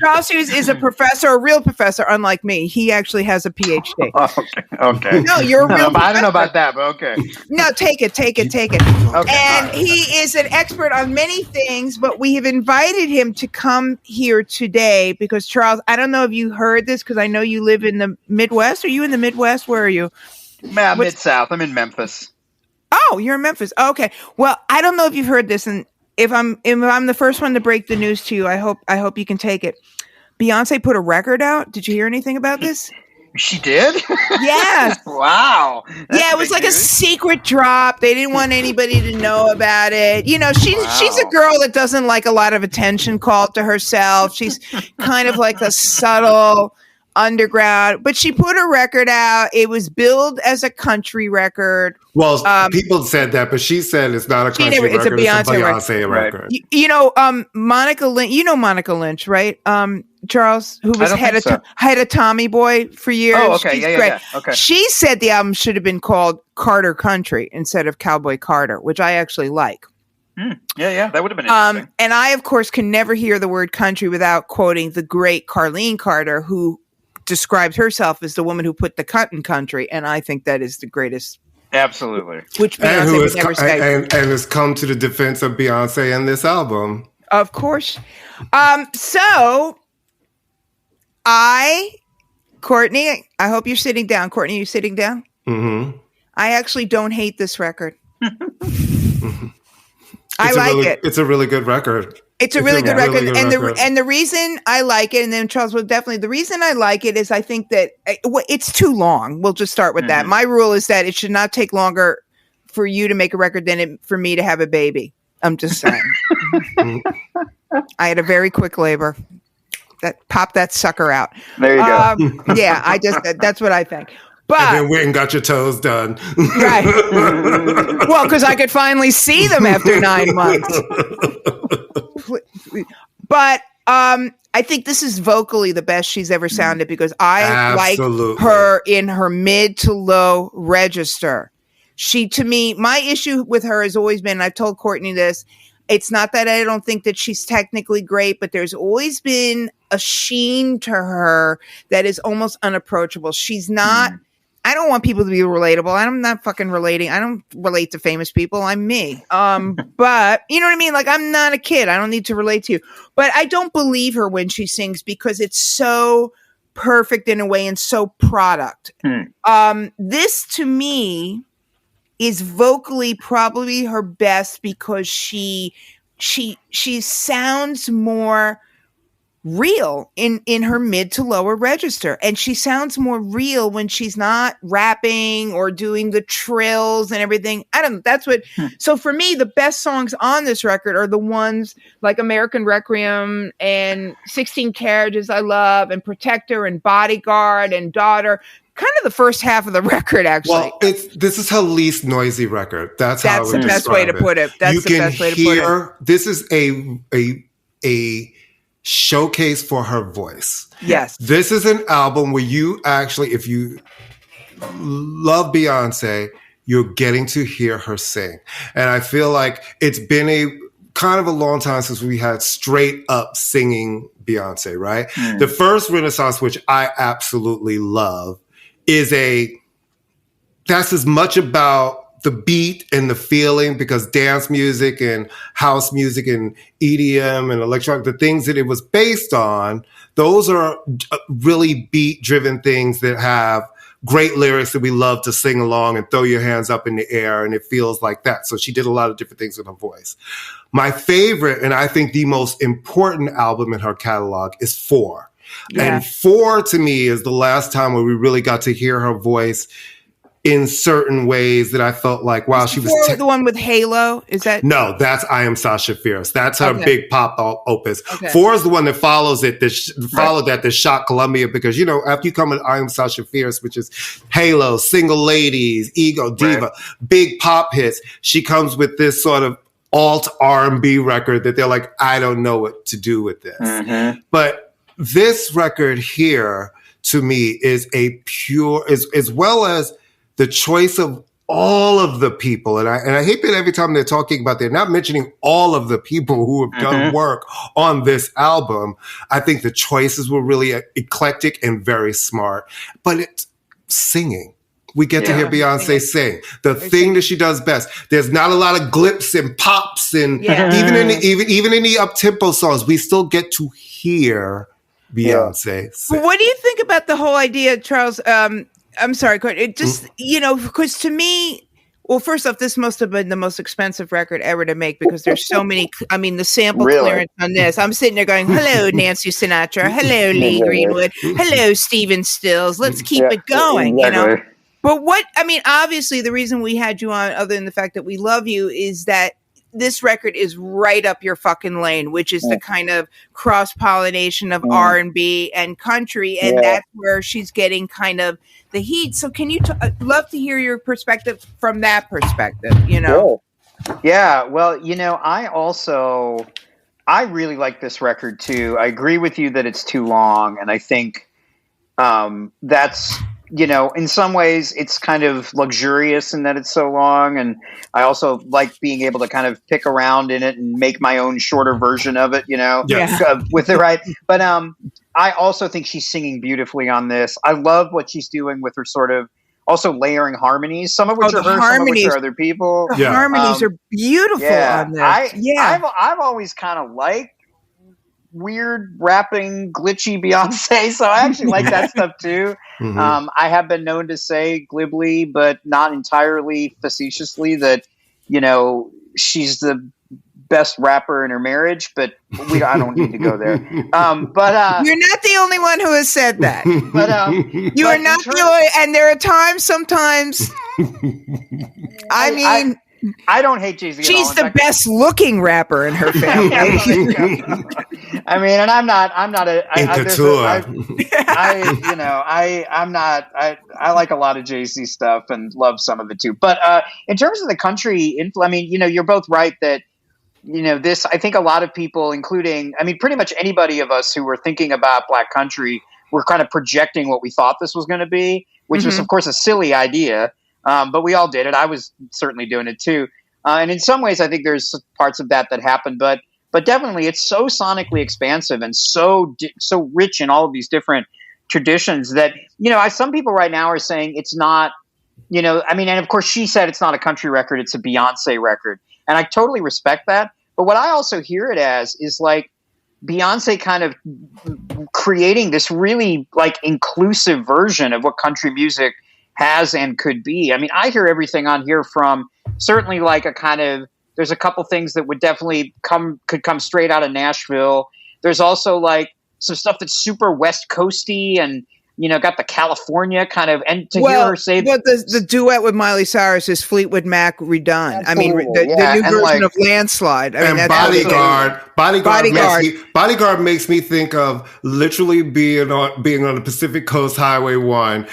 Charles Hughes is a professor, a real professor, unlike me. He actually has a PhD. Okay. No, you're a real professor. I don't know about that, but okay. No, take it. Okay, and he is an expert on many things, but we have invited him to come here today because, Charles, I don't know if you heard this because I know you live in the Midwest. Are you in the Midwest? Where are you? Mid-South. I'm in Memphis. Oh, you're in Memphis. Okay. Well, I don't know if you've heard this, and if I'm the first one to break the news to you, I hope you can take it. Beyonce put a record out. Did you hear anything about this? She did? Yes. Wow. Yeah, it was like news. A secret drop. They didn't want anybody to know about it. You know, she's a girl that doesn't like a lot of attention called to herself. She's kind of like a subtle underground, but she put a record out. It was billed as a country record. Well, people said that, but she said it's not a country record. It's a Beyonce record. Monica Lynch. You know Monica Lynch, right? Charles, who was head of Tommy Boy for years. Oh, okay. She's great. Yeah. Okay. She said the album should have been called Carter Country instead of Cowboy Carter, which I actually like. Yeah, that would have been interesting. And I, of course, can never hear the word country without quoting the great Carlene Carter, who describes herself as the woman who put the cut in country, and I think that is the greatest. Absolutely. Which Beyonce would never say. And has come to the defense of Beyonce in this album. Of course. So, Courtney, I hope you're sitting down. Courtney, are you sitting down? Mm-hmm. I actually don't hate this record. I like it. It's a really good record. It's a really good record. And the reason I like it, and then Charles will definitely, the reason I like it is I think that it's too long. We'll just start with that. My rule is that it should not take longer for you to make a record than for me to have a baby. I'm just saying. I had a very quick labor. Pop that sucker out. There you go. Yeah, that's what I think. But, and then went and got your toes done. Right. Well, because I could finally see them after 9 months. But I think this is vocally the best she's ever sounded because I like her in her mid to low register. To me, my issue with her has always been, I've told Courtney this, it's not that I don't think that she's technically great, but there's always been a sheen to her that is almost unapproachable. She's not... I don't want people to be relatable. I'm not fucking relating. I don't relate to famous people. I'm me. But you know what I mean? Like, I'm not a kid. I don't need to relate to you. But I don't believe her when she sings because it's so perfect in a way and so product. This to me is vocally probably her best because she sounds more real in her mid to lower register, and she sounds more real when she's not rapping or doing the trills and everything. I don't know. That's what. So for me, the best songs on this record are the ones like American Requiem and 16 Carriages I love, and Protector and Bodyguard and Daughter. Kind of the first half of the record, actually. Well, this is her least noisy record. That's how the best way to put it. That's the best way to put it. This is a showcase for her voice. Yes. This is an album where you actually, if you love Beyonce, you're getting to hear her sing. And I feel like it's been a kind of a long time since we had straight up singing Beyonce, right? The first Renaissance, which I absolutely love, that's as much about the beat and the feeling, because dance music and house music and EDM and electronic, the things that it was based on, those are really beat-driven things that have great lyrics that we love to sing along and throw your hands up in the air, and it feels like that. So she did a lot of different things with her voice. My favorite, and I think the most important album in her catalog, is 4. Yeah. And 4 to me is the last time where we really got to hear her voice in certain ways that I felt like, wow, she was... the one with Halo? Is that... No, that's I Am Sasha Fierce. That's her big pop opus. Okay. 4 is the one that follows it, that shot Columbia, because, you know, after you come with I Am Sasha Fierce, which is Halo, Single Ladies, Ego, Diva, big pop hits, she comes with this sort of alt R&B record that they're like, I don't know what to do with this. But this record here, to me, is a pure... as well as the choice of all of the people, and I hate that every time they're talking about, they're not mentioning all of the people who have done work on this album. I think the choices were really eclectic and very smart, but it's singing. We get to hear Beyonce sing. The thing that she does best. There's not a lot of glips and pops, and even in the up-tempo songs, we still get to hear Beyonce sing. What do you think about the whole idea, Charles? I'm sorry, it just, you know, because to me, well, first off, this must have been the most expensive record ever to make because there's so many, I mean, the sample clearance on this. I'm sitting there going, hello, Nancy Sinatra. Hello, Lee Greenwood. Hello, Stephen Stills. Let's keep it going, you know. But obviously the reason we had you on, other than the fact that we love you, is that this record is right up your fucking lane, which is the kind of cross-pollination of R&B and country, and that's where she's getting kind of the heat. So can you love to hear your perspective from that perspective, you know? Yeah, well, you know, I really like this record too. I agree with you that it's too long, and I think that's, you know, in some ways it's kind of luxurious in that it's so long, and I also like being able to kind of pick around in it and make my own shorter version of it, you know, with the right. But I also think she's singing beautifully on this. I love what she's doing with her sort of also layering harmonies, some of which are her, some of which are other people. The harmonies are beautiful on this. I've always kind of liked weird rapping, glitchy Beyonce, so I actually like that stuff too. I have been known to say glibly, but not entirely facetiously, that, you know, she's the best rapper in her marriage, but I don't need to go there. But you're not the only one who has said that. But you are not the only, and there are times, sometimes. I don't hate Jay-Z. She's the best looking rapper in her family. I mean, and I'm not a I like a lot of Jay-Z stuff and love some of it too. But in terms of the country, I mean, you know, you're both right that, you know, this, I think a lot of people, including, I mean, pretty much anybody of us who were thinking about Black country, were kind of projecting what we thought this was going to be, which was, of course, a silly idea. But we all did it. I was certainly doing it too. And in some ways, I think there's parts of that happened. But definitely, it's so sonically expansive and so rich in all of these different traditions that, you know, some people right now are saying it's not, you know, I mean, and of course, she said it's not a country record, it's a Beyonce record. And I totally respect that. But what I also hear it as is like Beyonce kind of creating this really like inclusive version of what country music has and could be. I mean, I hear everything on here from certainly like a kind of, there's a couple things that would definitely could come straight out of Nashville. There's also like some stuff that's super West Coasty and, you know, got the California kind of, and to hear her say, but the duet with Miley Cyrus is Fleetwood Mac redone. I mean, the new version of Landslide. I mean, and Bodyguard makes me think of literally being on the Pacific Coast Highway 1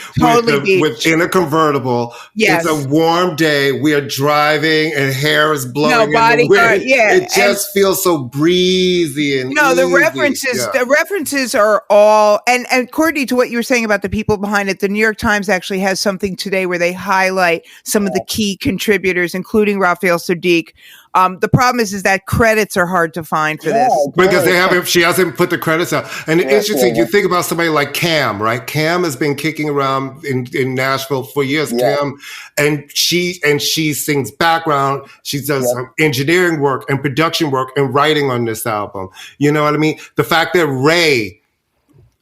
in a convertible. Yes. It's a warm day. We are driving and hair is blowing. No, Bodyguard, It just feels so breezy and easy. The references are all, and Courtney, to what you were saying about the people behind it, the New York Times actually has something today where they highlight some of the key contributors, including Raphael Sadiq. The problem is that credits are hard to find for this. Because she hasn't put the credits out. And it's interesting, you think about somebody like Cam, right? Cam has been kicking around in Nashville for years. Yeah. Cam, and she sings background. She does engineering work and production work and writing on this album. You know what I mean? The fact that Ray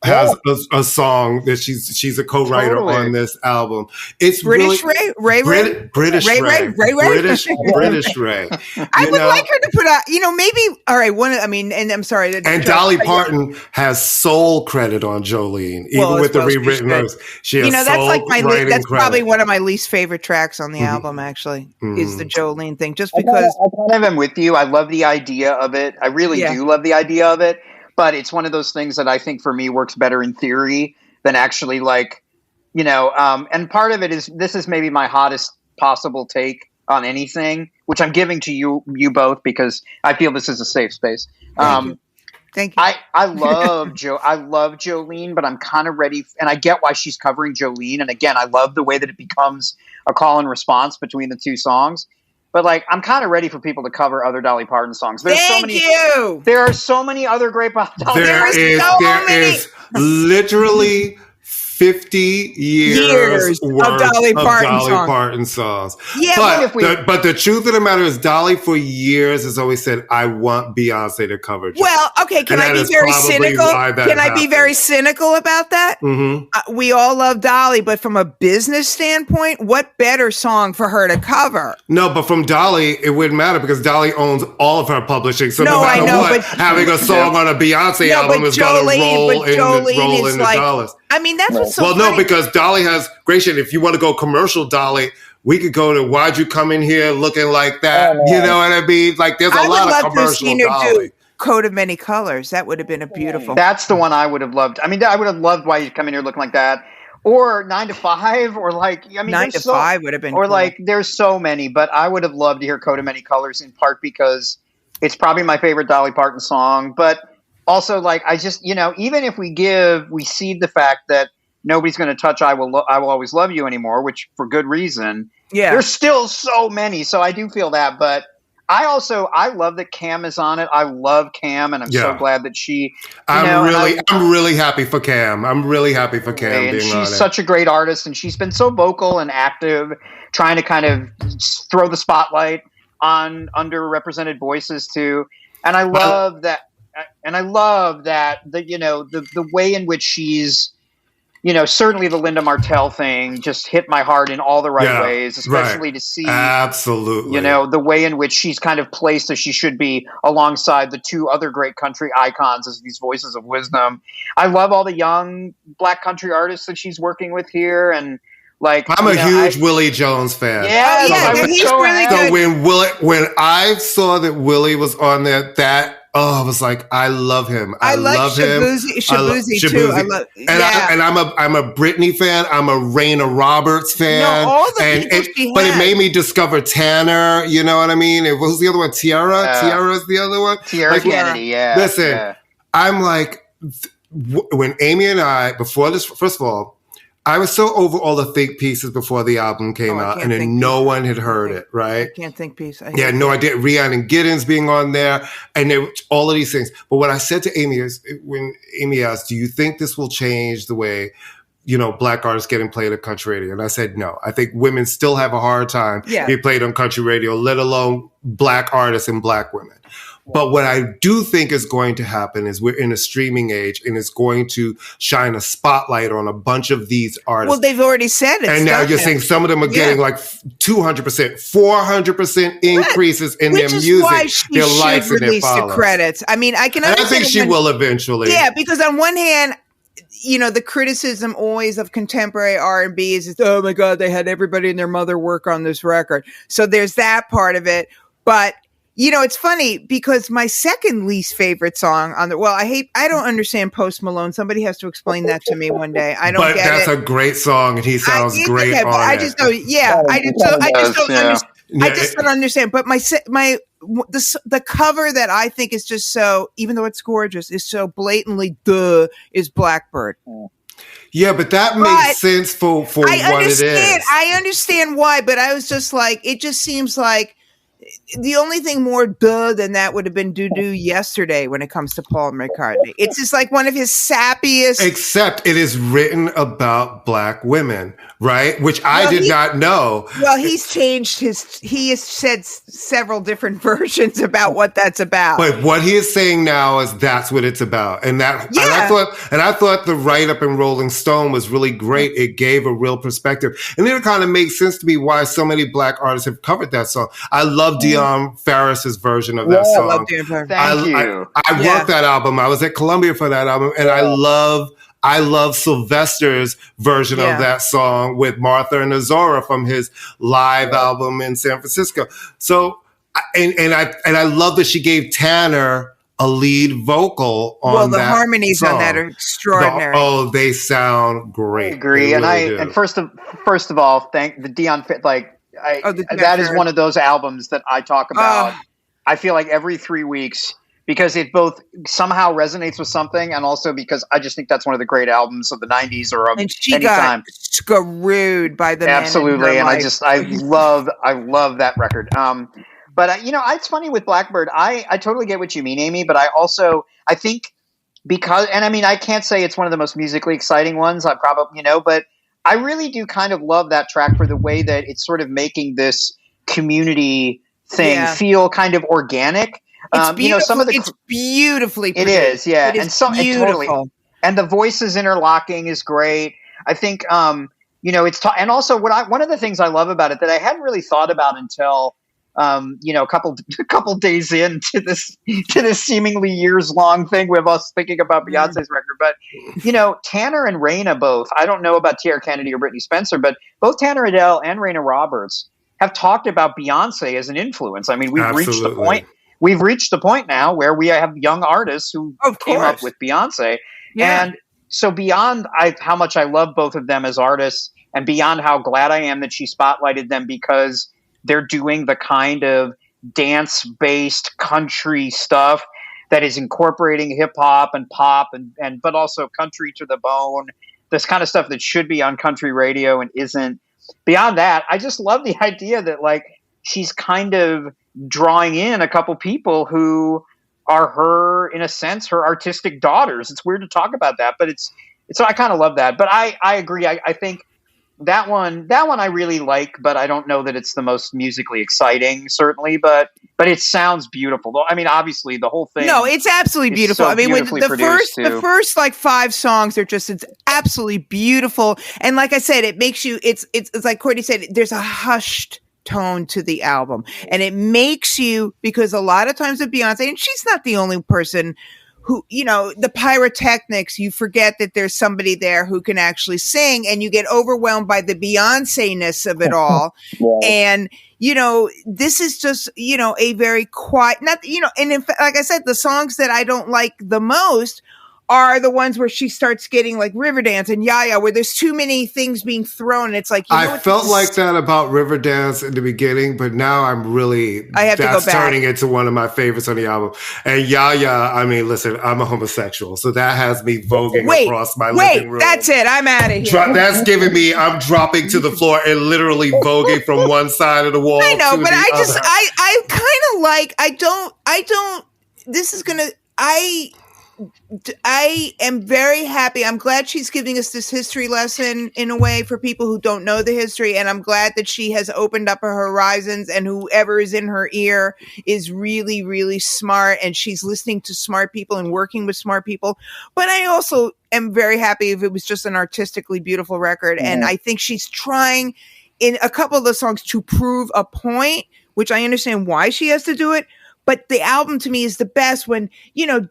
has a song that she's a co-writer on this album. It's British really, Ray. British Ray. British Ray. I would like her to put out, you know, maybe, all right, and I'm sorry. And Dolly Parton has soul credit on Jolene, even with the rewritten verse. She has, you know, that's like that's probably one of my least favorite tracks on the album, actually, is the Jolene thing, just because. I kind of am with you. I love the idea of it. I really do love the idea of it. But it's one of those things that I think for me works better in theory than actually, like, you know, and part of it is, this is maybe my hottest possible take on anything, which I'm giving to you both because I feel this is a safe space. Thank you. I love I love Jolene, but I'm kind of ready, and I get why she's covering Jolene. And again, I love the way that it becomes a call and response between the two songs. But like, I'm kind of ready for people to cover other Dolly Parton songs. There are so many other great Dolly Parton. There is literally 50 years worth of Dolly Parton songs. Yeah, but the truth of the matter is, Dolly for years has always said, I want Beyonce to cover Jolene. Well, okay, can I be very cynical? Can I be very cynical about that? Mm-hmm. We all love Dolly, but from a business standpoint, what better song for her to cover? No, but from Dolly, it wouldn't matter because Dolly owns all of her publishing. So no matter what, having a song on a Beyonce album is going to roll in the dollars. I mean, that's what's so Well, funny. no, because Dolly has great shit. If you want to go commercial Dolly, we could go to Why'd You Come In Here Looking Like That? You know what I mean? Like, there's a lot of commercial Dolly. Coat of Many Colors. That would have been a beautiful. That's the one I would have loved. I mean, I would have loved Why You Come In Here Looking Like That. Or 9 to 5, or like, I mean, 9 to 5 would have been or cool. like, there's so many, but I would have loved to hear Coat of Many Colors, in part because it's probably my favorite Dolly Parton song. But also, like, I just, even if we cede the fact that nobody's going to touch I Will Always Love You anymore, which for good reason. Yeah. There's still so many. So I do feel that. But I love that Cam is on it. I love Cam, and I'm so glad that she. I'm really happy for Cam. I'm really happy for Cam being on it. She's such a great artist, and she's been so vocal and active, trying to kind of throw the spotlight on underrepresented voices too. And I love that. And I love that the way in which she's, certainly the Linda Martell thing just hit my heart in all the right ways, especially to see absolutely, the way in which she's kind of placed as she should be alongside the two other great country icons as these voices of wisdom. I love all the young Black country artists that she's working with here, and like I'm a huge Willie Jones fan. He's really good. So when I saw that Willie was on there, I was like, I love him. I love him. Shaboozey too. I'm a Britney fan. I'm a Raina Roberts fan. No, all the people but it made me discover Tanner. You know what I mean? What was the other one? Tiara. Tiara's the other one. Tiara Kennedy. Yeah. Listen, I'm like, when Amy and I before this. First of all, I was so over all the think pieces before the album came out, and then no one had heard it, right? I can't think piece. No idea. Rhiannon Giddens being on there, and all of these things. But what I said to Amy is, when Amy asked, do you think this will change the way, Black artists getting played at country radio? And I said, no. I think women still have a hard time being played on country radio, let alone Black artists and Black women. But what I do think is going to happen is we're in a streaming age, and it's going to shine a spotlight on a bunch of these artists. Well, they've already said it. And now you're saying some of them are getting like 200%, 400% increases in their music, why she their likes, and their release the credits. I mean, I can understand. And I think she will eventually. Yeah, because on one hand, the criticism always of contemporary R&B is, oh my God, they had everybody and their mother work on this record. So there's that part of it. But it's funny because my second least favorite song on I don't understand Post Malone. Somebody has to explain that to me one day. I don't get it. But that's a great song, and he sounds great on it. I just don't. Yeah, I just don't understand. But the cover that I think is just so, even though it's gorgeous, is so blatantly is Blackbird. Yeah, but that makes sense for what it is. I understand why, but I was just like, it just seems like the only thing more than that would have been Doo-Doo Yesterday when it comes to Paul McCartney. It's just like one of his sappiest. Except it is written about Black women, right? Which I did not know. Well, he has said several different versions about what that's about. But what he is saying now is that's what it's about. And I thought the write-up in Rolling Stone was really great. It gave a real perspective. And then it kind of makes sense to me why so many Black artists have covered that song. I love Dion Farris's version of that song. I love Dion Farris. Thank you. I worked that album. I was at Columbia for that album, and I love Sylvester's version of that song with Martha and Azora from his live album in San Francisco. So, and I love that she gave Tanner a lead vocal on that. Well, the harmonies on that are extraordinary. They sound great. I agree. And first of all, thank the Dion that is one of those albums that I talk about. I feel like every 3 weeks, because it both somehow resonates with something, and also because I just think that's one of the great albums of the 90s or of and she any time. Screwed by the absolutely, man and I love that record. But it's funny with Blackbird. I totally get what you mean, Amy. But I think because, and I mean, I can't say it's one of the most musically exciting ones. I probably but I really do kind of love that track for the way that it's sort of making this community thing feel kind of organic. It's beautiful. It's beautifully produced. It is, yeah. It is beautiful. Totally. And the voices interlocking is great. I think, and also one of the things I love about it that I hadn't really thought about until a couple days into this seemingly years long thing with us thinking about Beyonce's record. But, Tanner and Raina both, I don't know about Tierra Kennedy or Brittany Spencer, but both Tanner Adele and Raina Roberts have talked about Beyonce as an influence. I mean, we've reached the point. We've reached the point now where we have young artists who came up with Beyonce. Yeah. And so beyond how much I love both of them as artists, and beyond how glad I am that she spotlighted them because they're doing the kind of dance-based country stuff that is incorporating hip-hop and pop and but also country to the bone, this kind of stuff that should be on country radio and isn't. Beyond that, I just love the idea that, like, she's kind of drawing in a couple people who are her, in a sense, her artistic daughters. It's weird to talk about that, but so I kind of love that. But I agree. I think that one I really like, but I don't know that it's the most musically exciting, certainly, but it sounds beautiful. I mean, obviously the whole thing. No, it's absolutely beautiful. So I mean, the first like 5 songs are just, it's absolutely beautiful. And like I said, it makes you, it's like Courtney said, there's a hushed tone to the album, and it makes you, because a lot of times with Beyonce, and she's not the only person who, the pyrotechnics, you forget that there's somebody there who can actually sing, and you get overwhelmed by the Beyonce-ness of it all. Yeah. And, this is just, a very quiet, and in fact, like I said, the songs that I don't like the most are the ones where she starts getting like Riverdance and Yee-haw, where there's too many things being thrown. It's like, I felt like that about Riverdance in the beginning, but now I have to go back. Turning into one of my favorites on the album. And Yee-haw, I mean, listen, I'm a homosexual, so that has me voguing across my living room. That's it. I'm out of here. That's giving me, I'm dropping to the floor and literally voguing from one side of the wall. I know, but I kind of like, I am very happy. I'm glad she's giving us this history lesson in a way for people who don't know the history. And I'm glad that she has opened up her horizons, and whoever is in her ear is really, really smart. And she's listening to smart people and working with smart people. But I also am very happy if it was just an artistically beautiful record. And I think she's trying in a couple of the songs to prove a point, which I understand why she has to do it. But the album to me is the best when,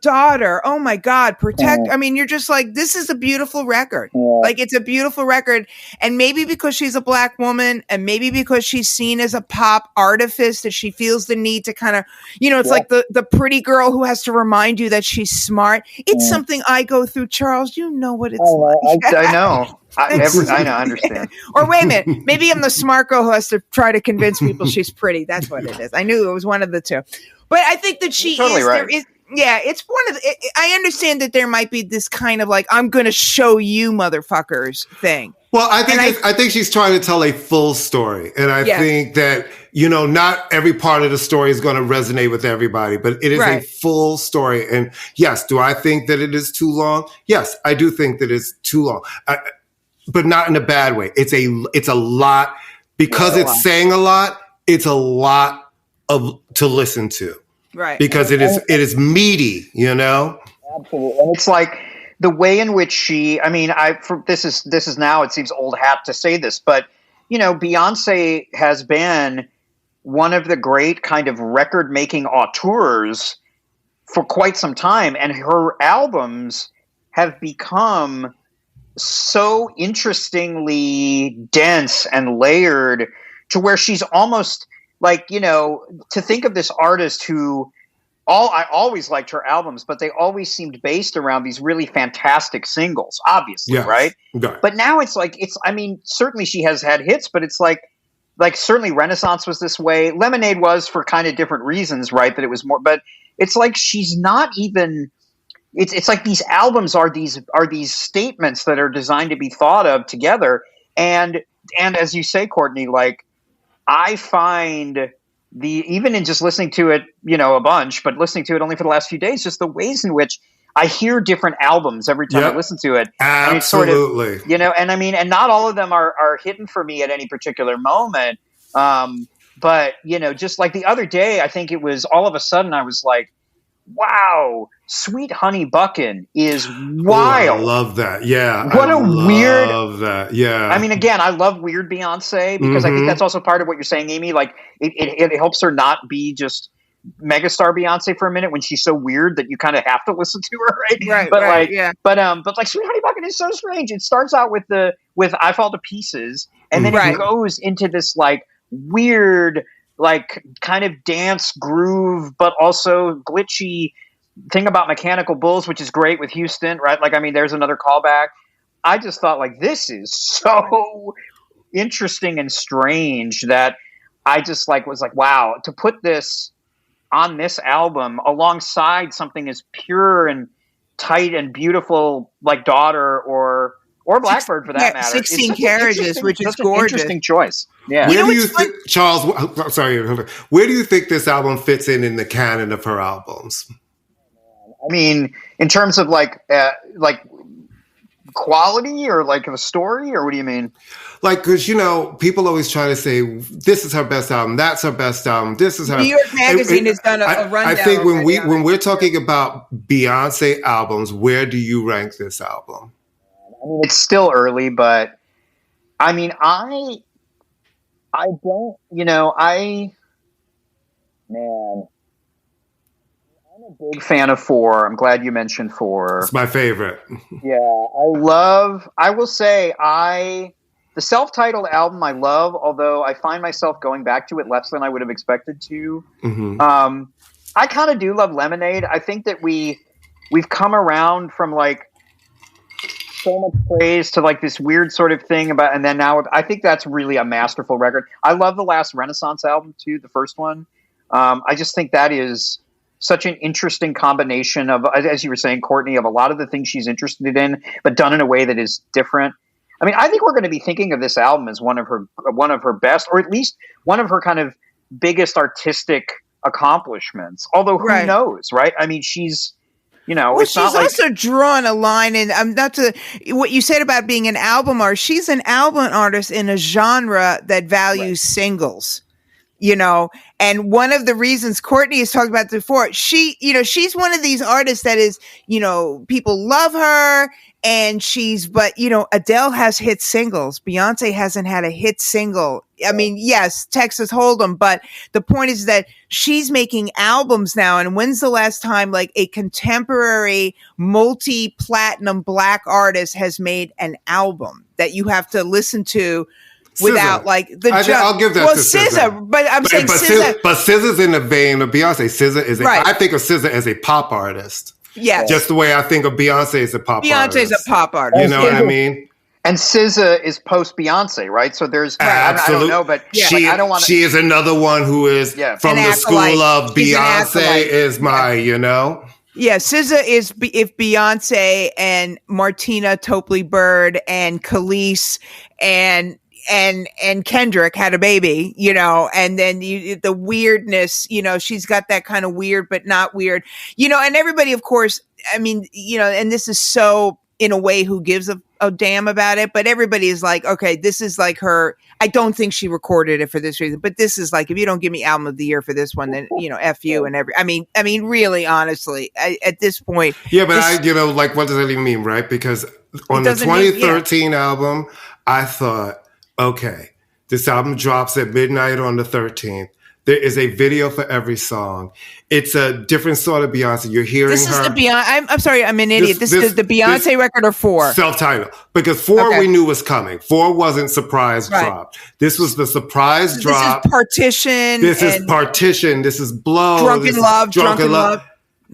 Daughter, oh my God, Protect. I mean, you're just like, this is a beautiful record. Like, it's a beautiful record. And maybe because she's a Black woman, and maybe because she's seen as a pop artifice, that she feels the need to kind of, it's like the pretty girl who has to remind you that she's smart. It's something I go through, Charles. You know what it's like. I know. I know, I understand. Or wait a minute, maybe I'm the smart girl who has to try to convince people she's pretty. That's what it is. I knew it was one of the two. But I think that she totally is, right. It's one of I understand that there might be this kind of like, I'm going to show you motherfuckers thing. Well, I think she's trying to tell a full story. And I think that, not every part of the story is going to resonate with everybody, but it is a full story. And yes, do I think that it is too long? Yes, I do think that it's too long, but not in a bad way. It's a lot, because it's saying a lot. It's a lot to listen to, right? Because it is meaty, Absolutely, and it's like the way in which she. I mean, this is now, it seems old hat to say this, but Beyonce has been one of the great kind of record making auteurs for quite some time, and her albums have become so interestingly dense and layered to where she's almost. Like, to think of this artist who I always liked her albums, but they always seemed based around these really fantastic singles, obviously, right? But now it's like, certainly she has had hits, but it's like certainly Renaissance was this way. Lemonade was for kind of different reasons, right? That it was more, but it's like she's not even, it's like these albums are these statements that are designed to be thought of together. And as you say, Courtney, like, I find even in just listening to it, a bunch, but listening to it only for the last few days, just the ways in which I hear different albums every time I listen to it. Absolutely. And it's sort of, and not all of them are hidden for me at any particular moment. But, just like the other day, I think it was all of a sudden I was like, wow, Sweet Honey Buckin' is wild. I love that. Yeah. What a weird. I love that. Yeah. I mean, again, I love weird Beyonce because I think that's also part of what you're saying, Amy. Like it helps her not be just megastar Beyonce for a minute when she's so weird that you kind of have to listen to her, right? But Sweet Honey Buckin' is so strange. It starts out with I Fall to Pieces, and then it goes into this like weird, like kind of dance groove, but also glitchy thing about Mechanical Bulls, which is great with Houston, right? Like, I mean, there's another callback. I just thought like this is so interesting and strange that I just like was like, wow, to put this on this album alongside something as pure and tight and beautiful like Daughter or Blackbird for that matter. 16 Carriages, which is gorgeous. Interesting choice. Yeah. Where do you think, Charles, sorry, where do you think this album fits in the canon of her albums? I mean, in terms of like quality or like a story, or what do you mean? Like, because people always try to say this is her best album, that's her best album, this is her. New York Magazine has done a rundown. I think when we're talking about Beyonce albums, where do you rank this album? I mean, it's still early, but I mean, I don't, man. I'm a big fan of 4. I'm glad you mentioned 4. It's my favorite. Yeah, I will say the self-titled album I love, although I find myself going back to it less than I would have expected to. Mm-hmm. I kind of do love Lemonade. I think that we've come around from like so much praise to like this weird sort of thing about, and then now I think that's really a masterful record. I love the last Renaissance album too, the first one. I just think that is such an interesting combination of, as you were saying, Courtney, of a lot of the things she's interested in, but done in a way that is different. I mean, I think we're going to be thinking of this album as one of her best, or at least one of her kind of biggest artistic accomplishments. Although who knows, right? I mean, she's, it's she's not like, also drawn a line, and what you said about being an album artist. She's an album artist in a genre that values singles. And one of the reasons Courtney has talked about before, she's one of these artists that is, people love her and but Adele has hit singles. Beyonce hasn't had a hit single. I mean, yes, Texas Hold'em, but the point is that she's making albums now. And when's the last time like a contemporary multi-platinum Black artist has made an album that you have to listen to without like the I'll give that to SZA. But I'm saying SZA. But SZA's in the vein of Beyonce. SZA is I think of SZA as a pop artist. Yes. Just the way I think of Beyonce as a pop artist. Beyonce's a pop artist. You know what I mean? And SZA is post Beyonce, right? So there's I don't know, but I don't want to. She is another one who is from the school of Beyonce is my, Yeah, SZA is if Beyonce and Martina Topley Bird and Khalees and Kendrick had a baby, and then the weirdness, she's got that kind of weird, but not weird, and everybody, of course, I mean, and this is so in a way who gives a damn about it, but everybody is like, okay, this is like her. I don't think she recorded it for this reason, but this is like, if you don't give me album of the year for this one, then, F you and I mean, really, honestly, at this point. Yeah, but like, what does that even mean, right? Because on the 2013 album, I thought, okay, this album drops at midnight on the 13th. There is a video for every song. It's a different sort of Beyonce. You're hearing this her. This is the Beyonce. I'm sorry, I'm an idiot. This is the Beyonce record or 4? Self-titled. Because 4 we knew was coming. 4 wasn't surprise drop. This was the surprise drop. This is Partition. This is Partition. This is Blow. Drunken Love.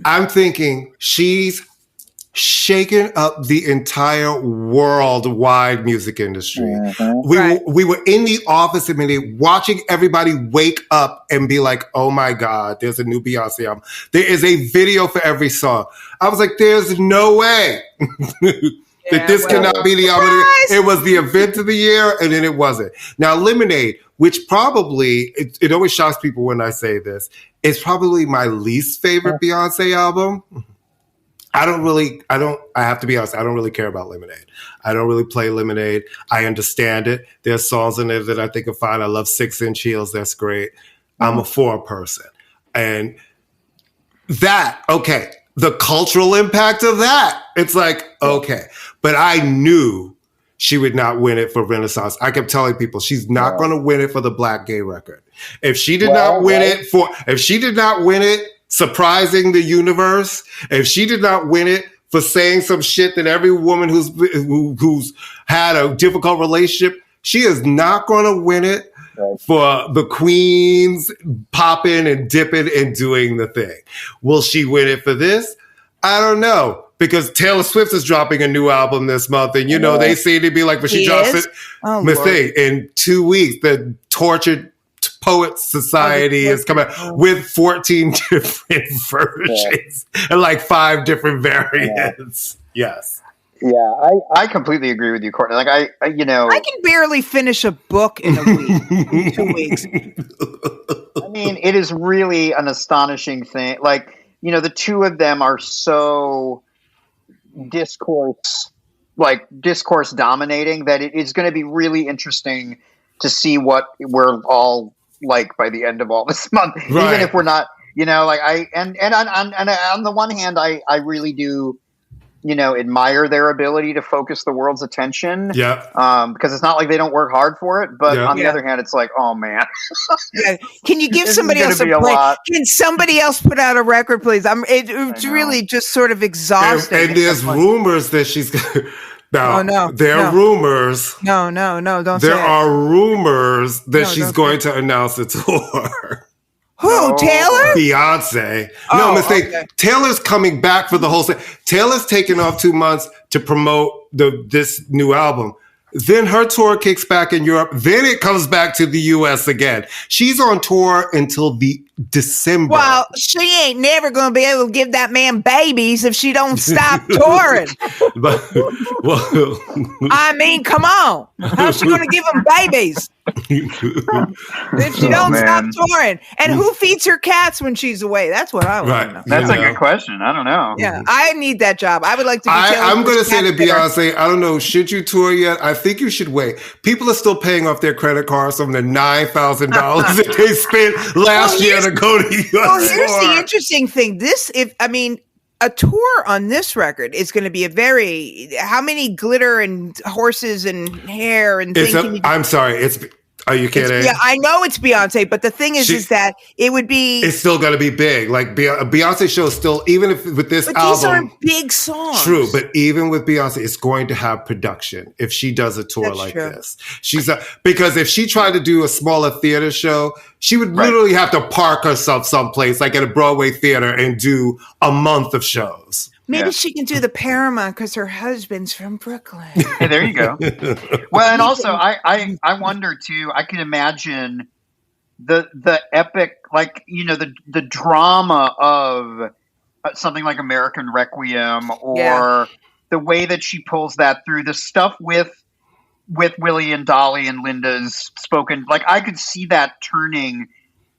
I'm thinking she's shaken up the entire worldwide music industry. Mm-hmm. We were in the office a minute watching everybody wake up and be like, oh my God, there's a new Beyonce album. There is a video for every song. I was like, there's no way that this cannot be the album of the year. It was the event of the year, and then it wasn't. Now, Lemonade, which probably, it always shocks people when I say this, is probably my least favorite Beyonce album. I have to be honest, I don't really care about Lemonade. I don't really play Lemonade. I understand it. There's songs in there that I think are fine. I love 6 Inch Heels. That's great. I'm a 4 person. And okay. The cultural impact of that. It's like, okay. But I knew she would not win it for Renaissance. I kept telling people she's not going to win it for the Black Gay record. If she did not win it surprising the universe, if she did not win it for saying some shit that every woman who's had a difficult relationship, she is not going to win it for the queens popping and dipping and doing the thing. Will she win it for this? I don't know, because Taylor Swift is dropping a new album this month, and they seem to be like, when she drops it, in 2 weeks, the Tortured Poets Society is coming with 14 different versions and like 5 different variants. Yes. Yeah, I completely agree with you, Courtney. Like I can barely finish a book in a week, in 2 weeks. I mean, it is really an astonishing thing. Like, the two of them are so discourse dominating that it is going to be really interesting to see what we're all like by the end of all this month. Right. Even if we're not, on the one hand, I really do, admire their ability to focus the world's attention. Yeah. Because it's not like they don't work hard for it. But on the other hand, it's like, oh man. Can you give somebody else a break? Can somebody else put out a record, please? It's really just sort of exhausting. And there's rumors that she's rumors. No, don't say it. There are rumors that she's going to announce a tour. Who? Taylor? Beyonce. No mistake. Okay. Taylor's coming back for the whole thing. Taylor's taking off 2 months to promote this new album. Then her tour kicks back in Europe. Then it comes back to the U.S. again. She's on tour until the December. Well, she ain't never going to be able to give that man babies if she don't stop touring. I mean, come on. How's she going to give him babies if she don't stop touring? And who feeds her cats when she's away? That's what I want to know. That's a good question. I don't know. Yeah, I need that job. I would like to be I'm going to say to Beyonce, I don't know, should you tour yet? I think you should wait. People are still paying off their credit cards from the $9,000 that they spent last year to go to US. Well, here's the interesting thing. A tour on this record is going to be how many glitter and horses and hair and things? Are you kidding? Yeah, I know it's Beyonce, but the thing is that it would be. It's still going to be big. Like Beyonce show is still, even if with this album. These are big songs. True, but even with Beyonce, it's going to have production if she does a tour this. Because if she tried to do a smaller theater show, she would literally have to park herself someplace, like at a Broadway theater, and do a month of shows. Maybe she can do the Paramount because her husband's from Brooklyn. Hey, there you go. Well, and also I wonder too, I can imagine the epic, like, the drama of something like American Requiem, or the way that she pulls that through, the stuff with Willie and Dolly and Linda's spoken. Like, I could see that turning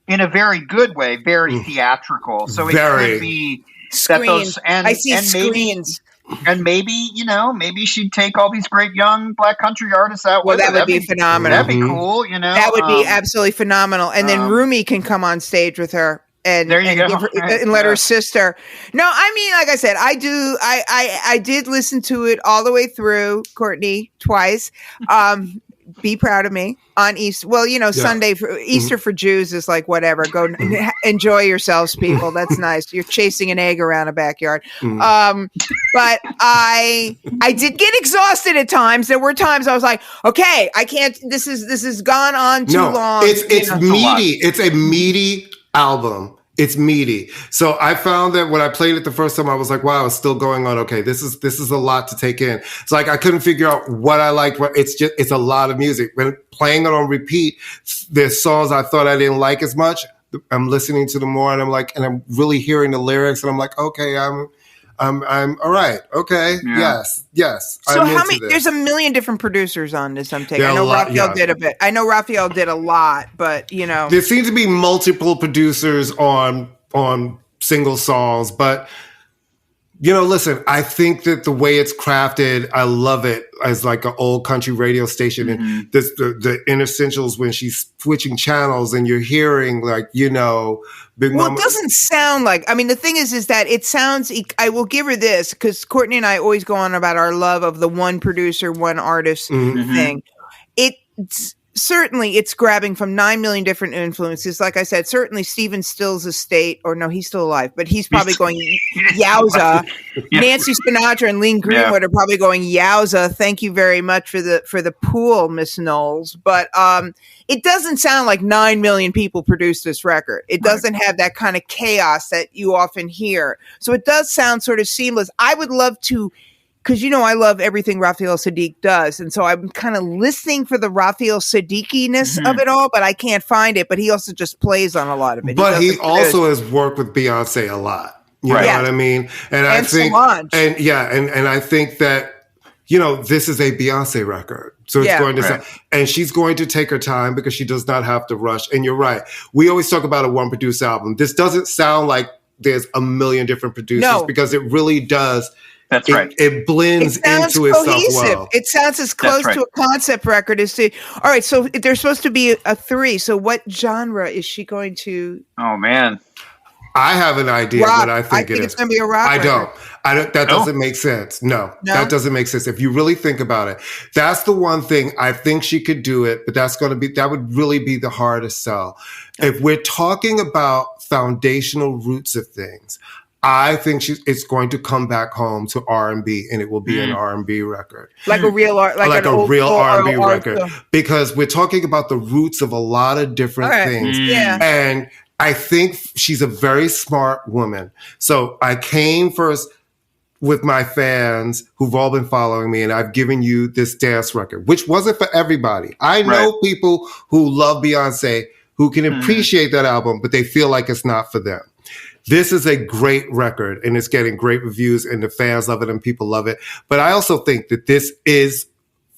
in a very good way, very theatrical. So it could be screens. I see screens. Maybe she'd take all these great young Black country artists out. Well, that would be phenomenal. That'd be cool, That would be absolutely phenomenal. And then Rumi can come on stage with her. And there you go. And let her sister. No, I mean, like I said, I did listen to it all the way through, Courtney, twice. Be proud of me on Easter. Well, Sunday for Easter for Jews is like, whatever. Go enjoy yourselves, people. That's nice. You're chasing an egg around a backyard. But I did get exhausted at times. There were times I was like, okay, I can't. This has gone on too long. It's meaty. It's a meaty album. It's meaty. So I found that when I played it the first time, I was like, wow, it's still going on. Okay, this is a lot to take in. It's like I couldn't figure out what I liked. It's a lot of music. When playing it on repeat, there's songs I thought I didn't like as much. I'm listening to them more, and I'm really hearing the lyrics, and I'm like, okay, I'm all right. Okay. Yeah. Yes. So there's a million different producers on this. I know Raphael did a bit. I know Raphael did a lot, but there seems to be multiple producers on single songs, but Listen, I think that the way it's crafted, I love it as like an old country radio station. And the inessentials when she's switching channels and you're hearing like, Big Mama. It doesn't sound like, the thing is that it sounds, I will give her this because Courtney and I always go on about our love of the one producer, one artist thing. Certainly, it's grabbing from 9 million different influences. Like I said, certainly Stephen Stills' estate, or no, he's still alive, but he's probably going, yowza. Nancy Sinatra and Lean Greenwood are probably going, yowza. Thank you very much for the pool, Miss Knowles. But it doesn't sound like 9 million people produced this record. It doesn't have that kind of chaos that you often hear. So it does sound sort of seamless. I would love to, because I love everything Raphael Saadiq does. And so I'm kind of listening for the Raphael Saadiqiness of it all, but I can't find it. But he also just plays on a lot of it. But he also has worked with Beyonce a lot. You know what I mean? And I think, Solange. And I think that, this is a Beyonce record. So it's going to sound, and she's going to take her time because she does not have to rush. And you're right. We always talk about a one produced album. This doesn't sound like there's a million different producers because it really does. That's right. It blends into itself well. It sounds as close to a concept record as to. All right, so there's supposed to be a 3. So what genre is she going to? Oh man, I have an idea what I think it is. It's going to be a rock. I don't. That doesn't make sense. No, that doesn't make sense. If you really think about it, that's the one thing I think she could do it, but that would really be the hardest sell. If we're talking about foundational roots of things, I think it's going to come back home to R&B, and it will be an R&B record, like a real R&B record, because we're talking about the roots of a lot of different things. Yeah, and I think she's a very smart woman. So I came first with my fans who've all been following me, and I've given you this dance record, which wasn't for everybody. I know people who love Beyonce who can appreciate that album, but they feel like it's not for them. This is a great record, and it's getting great reviews, and the fans love it, and people love it. But I also think that this is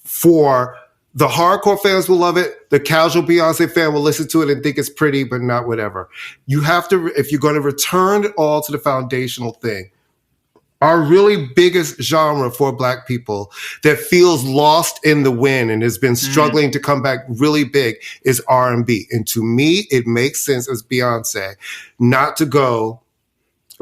for the hardcore fans will love it. The casual Beyonce fan will listen to it and think it's pretty, but not whatever. You have to, if you're going to return it all to the foundational thing, our really biggest genre for Black people that feels lost in the wind and has been struggling to come back really big is R&B. And to me, it makes sense as Beyonce not to go,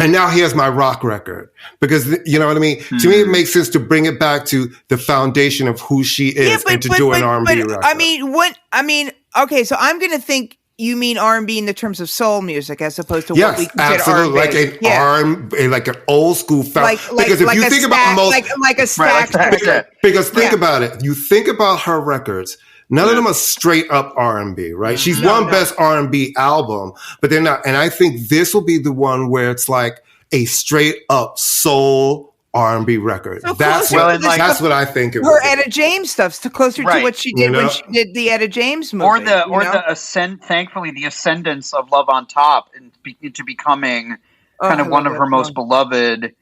and now here's my rock record. Because, you know what I mean? To me, it makes sense to bring it back to the foundation of who she is and to do an R&B record. Okay, so I'm going to think you mean R&B in the terms of soul music as opposed to what we consider absolutely. R&B. Like an old school because if you think about like a stack record. Because think about it. You think about her records. None of them are straight up R&B, right? She's won Best R&B album, but they're not. And I think this will be the one where it's like a straight up soul R&B record. So that's what I think it was. Her Etta James stuff's closer to what she did when she did the Etta James movie. Thankfully the ascendance of Love on Top into becoming kind of one of her most beloved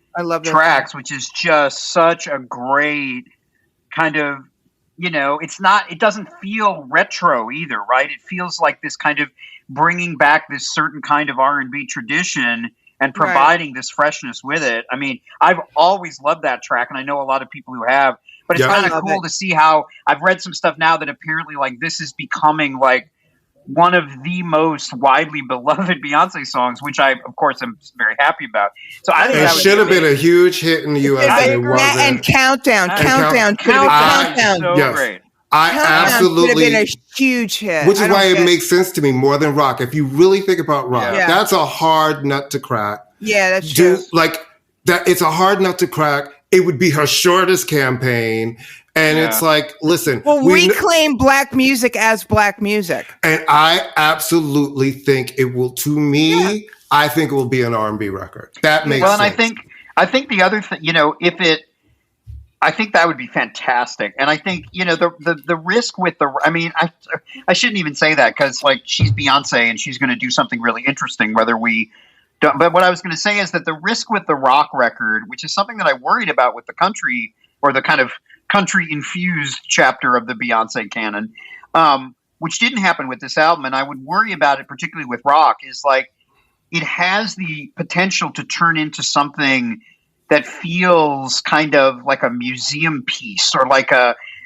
tracks, which is just such a great kind of, it doesn't feel retro either, right? It feels like this kind of bringing back this certain kind of R&B tradition and providing this freshness with it. I mean, I've always loved that track, and I know a lot of people who have, but it's kind of cool to see how I've read some stuff now that apparently like this is becoming like one of the most widely beloved Beyonce songs, which I, of course, am very happy about. So I think it should have been a huge hit in the U.S. And Countdown. Countdown. So great. I absolutely could have been a huge hit. Which is why it makes sense to me more than rock. If you really think about rock, that's a hard nut to crack. Yeah, that's true. It's a hard nut to crack. It would be her shortest campaign. And it's like, listen. Well, reclaim Black music as Black music. And I absolutely think it will, to me, I think it will be an R&B record. That makes sense. Well, and I think the other thing, I think that would be fantastic. And I think, the risk with I shouldn't even say that because like she's Beyonce and she's going to do something really interesting whether we don't. But what I was going to say is that the risk with the rock record, which is something that I worried about with the country or the kind of country infused chapter of the Beyonce canon, which didn't happen with this album. And I would worry about it, particularly with rock, is like it has the potential to turn into something, that is, like, that feels kind of like a museum piece or like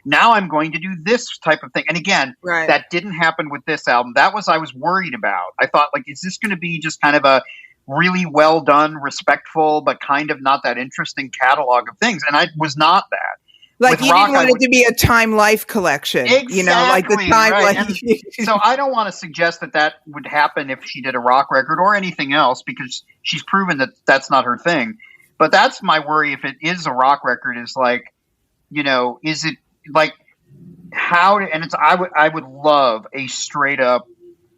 now I'm going to do this type of thing. And again, that didn't happen with this album. I was worried about. I thought, like, is this going to be just kind of a really well done, respectful, but kind of not that interesting catalog of things? And I was not that. Like, you didn't want it to be a Time Life collection, exactly, like the Time Life. So I don't want to suggest that would happen if she did a rock record or anything else, because she's proven that that's not her thing. But that's my worry. If it is a rock record, is like, is it like how? And it's I would love a straight up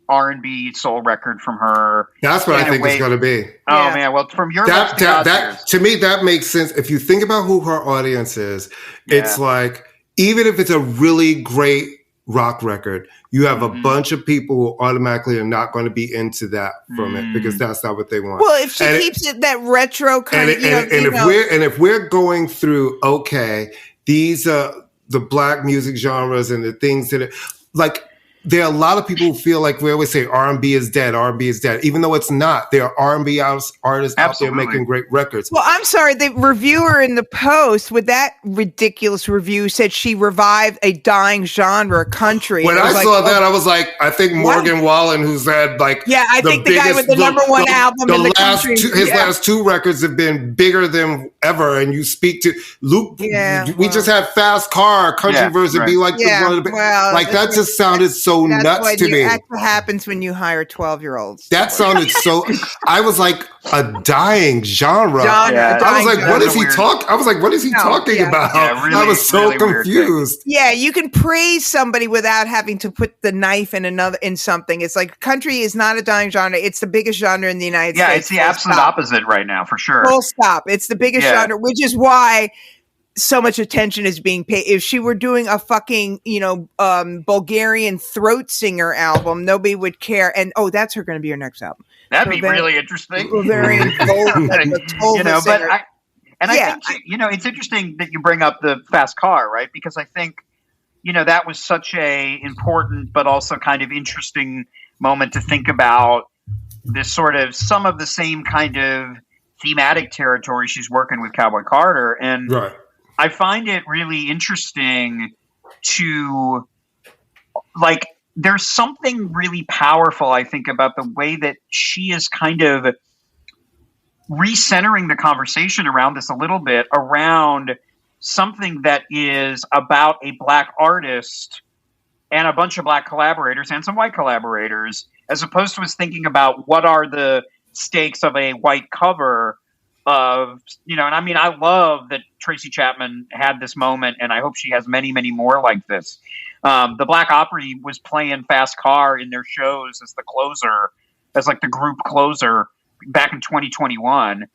R&B soul record from her. That's what I think it's going to be. Oh man, well, from your that to me that makes sense. If you think about who her audience is, it's like, even if it's a really great rock record, you have a bunch of people who automatically are not going to be into that from it, because that's not what they want. Well, if she keeps it that retro kind of, if we're going through, these are the black music genres and the things that like. There are a lot of people who feel like we always say R&B is dead, even though it's not. There are R&B artists out there making great records. Well, I'm sorry. The reviewer in the Post with that ridiculous review said she revived a dying genre, country. When I saw that, I was like, I think Morgan Wallen, who's had like... Yeah, I think the guy with the number one album in the country. His last two records have been bigger than ever. And you speak to Luke, we just had Fast Car, country version, be like one of the... Like, that just sounded so nuts to me. That's what happens when you hire 12-year-olds. That sounded so. I was like, a dying genre. I was like, what is he talking? I was like, what is he talking about? Really, I was so confused. Yeah, you can praise somebody without having to put the knife in something. It's like, country is not a dying genre. It's the biggest genre in the United States. Yeah, it's the absolute opposite right now, for sure. Full stop. It's the biggest genre, which is why so much attention is being paid. If she were doing a fucking, Bulgarian throat singer album, nobody would care. And that's going to be her next album. That'd be really interesting. Bulgarian I think it's interesting that you bring up the Fast Car, right? Because I think, that was such a important but also kind of interesting moment to think about this sort of some of the same kind of thematic territory she's working with Cowboy Carter. And I find it really interesting to, like, there's something really powerful, I think, about the way that she is kind of recentering the conversation around this a little bit, around something that is about a black artist and a bunch of black collaborators and some white collaborators, as opposed to us thinking about what are the stakes of a white cover of, and I mean, I love that Tracy Chapman had this moment, and I hope she has many, many more like this. The Black Opry was playing Fast Car in their shows as the closer, as like the group closer back in 2021.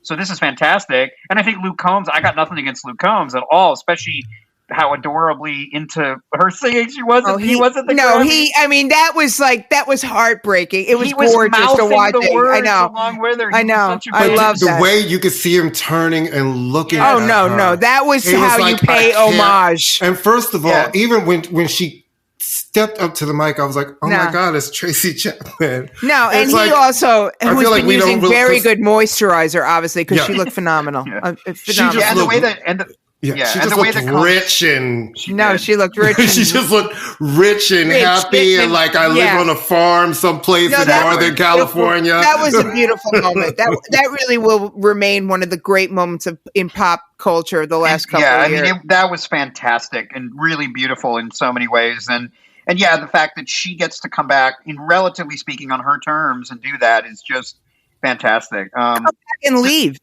So this is fantastic. And I think Luke Combs, I got nothing against Luke Combs at all, especially how adorably into her singing she was. He wasn't the Grammy. That was heartbreaking. It was gorgeous to watch it. I know. Along with her. I know. I love the way you could see him turning and looking at her. No. That was how you pay homage. And first of all, even when she stepped up to the mic, I was like, my God, it's Tracy Chapman. No, and he also, who's been using very good moisturizer, obviously, because she looked phenomenal. She just looked rich and... No, she looked rich. She just looked rich and happy and like I live on a farm someplace in Northern California. That was a beautiful moment. That really will remain one of the great moments in pop culture the last couple of years. That was fantastic and really beautiful in so many ways. And the fact that she gets to come back, in relatively speaking, on her terms and do that is just fantastic. Come back and leave.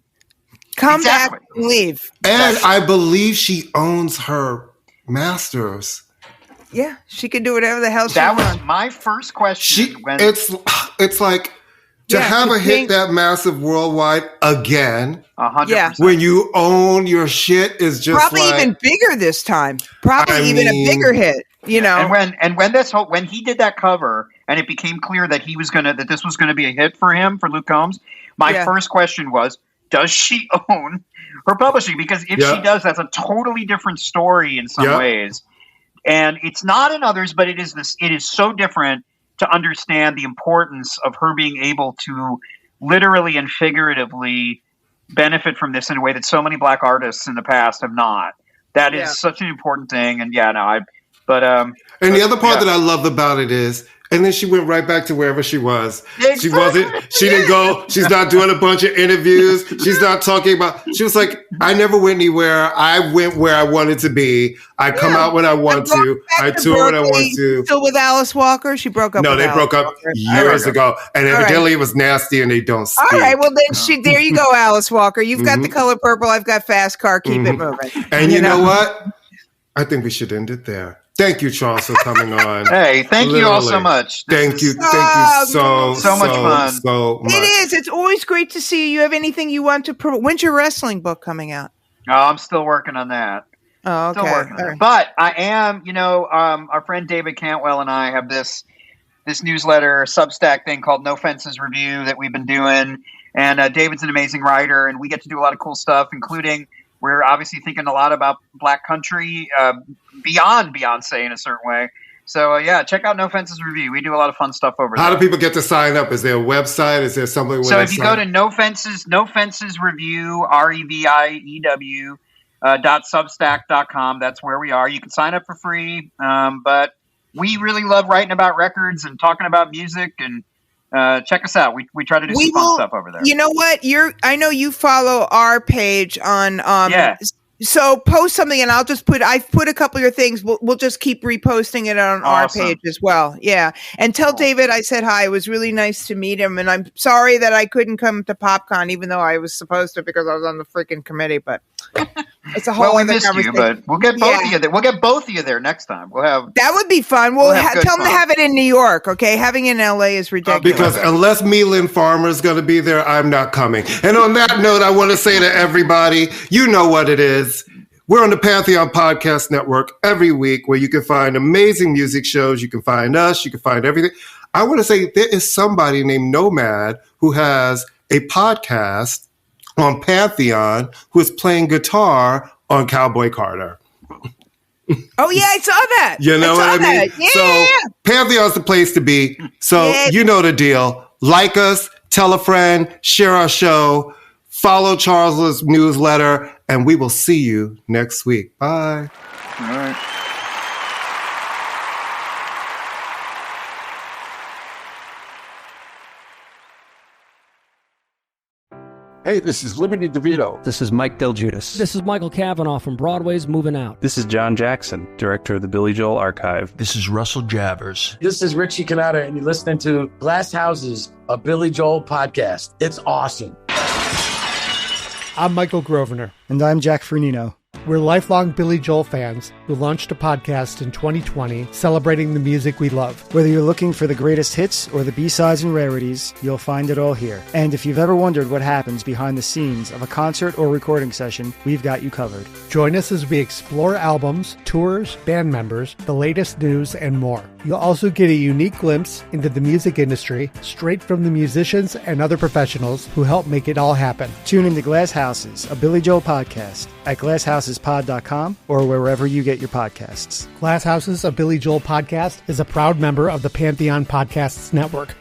Come back and leave. And I believe she owns her masters. Yeah, she can do whatever the hell she wants. That was my first question. It's like to have a hit that massive worldwide again. 100%. When you own your shit is just probably even bigger this time. Probably even a bigger hit. And when he did that cover and it became clear that that this was gonna be a hit for him, for Luke Combs, my first question was, does she own her publishing? Because if she does, that's a totally different story in some ways. And it's not in others, but it is so different to understand the importance of her being able to literally and figuratively benefit from this in a way that so many Black artists in the past have not. That is such an important thing. And and the other part that I love about it is, and then she went right back to wherever she was. Exactly. She didn't go, she's not doing a bunch of interviews. She's not talking about, she was like, I never went anywhere. I went where I wanted to be. I come out when I want to. I tour when I want to. Still with Alice Walker? She broke up No, with they Alice broke up Walker. years ago. And evidently it was nasty and they don't speak. All right, well then there you go, Alice Walker. You've got The Color Purple. I've got Fast Car. Keep it moving. And you know what? I think we should end it there. Thank you, Charles, for coming on. Hey, thank you all so much. Thank you so much fun. So much. It is. It's always great to see you. You have anything you want to promote? When's your wrestling book coming out? Oh, I'm still working on that. Oh, okay. Still working on it. But I am, our friend David Cantwell and I have this newsletter Substack thing called No Fences Review that we've been doing. And David's an amazing writer, and we get to do a lot of cool stuff, including we're obviously thinking a lot about Black country beyond Beyonce in a certain way. So, check out No Fences Review. We do a lot of fun stuff over there. How do people get to sign up? Is there a website? Is there something? So if you go to No Fences Review, REVIEW, .substack.com, that's where we are. You can sign up for free. But we really love writing about records and talking about music, and check us out. We try to do some fun stuff over there. You know what? I know you follow our page on so post something and I've put a couple of your things. We'll just keep reposting it on our page as well. Yeah. And tell David I said hi. It was really nice to meet him. And I'm sorry that I couldn't come to PopCon, even though I was supposed to because I was on the freaking committee, but it's a whole other conversation. But we'll get both of you there. We'll get both of you there next time. That would be fun. Tell them to have it in New York. Okay. Having it in LA is ridiculous. Because unless Melan Farmer is going to be there, I'm not coming. And on that note, I want to say to everybody, you know what it is. We're on the Pantheon Podcast Network every week where you can find amazing music shows. You can find us. You can find everything. I want to say there is somebody named Nomad who has a podcast on Pantheon who is playing guitar on Cowboy Carter. Oh, yeah, I saw that. You know what I mean? Yeah. So Pantheon's the place to be. So you know the deal. Like us, tell a friend, share our show, follow Charles's newsletter, and we will see you next week. Bye. All right. Hey, this is Liberty DeVito. This is Mike Del Giudice. This is Michael Cavanaugh from Broadway's Moving Out. This is John Jackson, director of the Billy Joel Archive. This is Russell Javers. This is Richie Cannata, and you're listening to Glass Houses, a Billy Joel podcast. It's awesome. I'm Michael Grosvenor. And I'm Jack Fernino. We're lifelong Billy Joel fans who launched a podcast in 2020 celebrating the music we love. Whether you're looking for the greatest hits or the B-sides and rarities, you'll find it all here. And if you've ever wondered what happens behind the scenes of a concert or recording session, we've got you covered. Join us as we explore albums, tours, band members, the latest news, and more. You'll also get a unique glimpse into the music industry straight from the musicians and other professionals who help make it all happen. Tune into Glass Houses, a Billy Joel podcast at glasshouses.pod.com or wherever you get your podcasts. Glass Houses, a Billy Joel podcast is a proud member of the Pantheon Podcasts Network.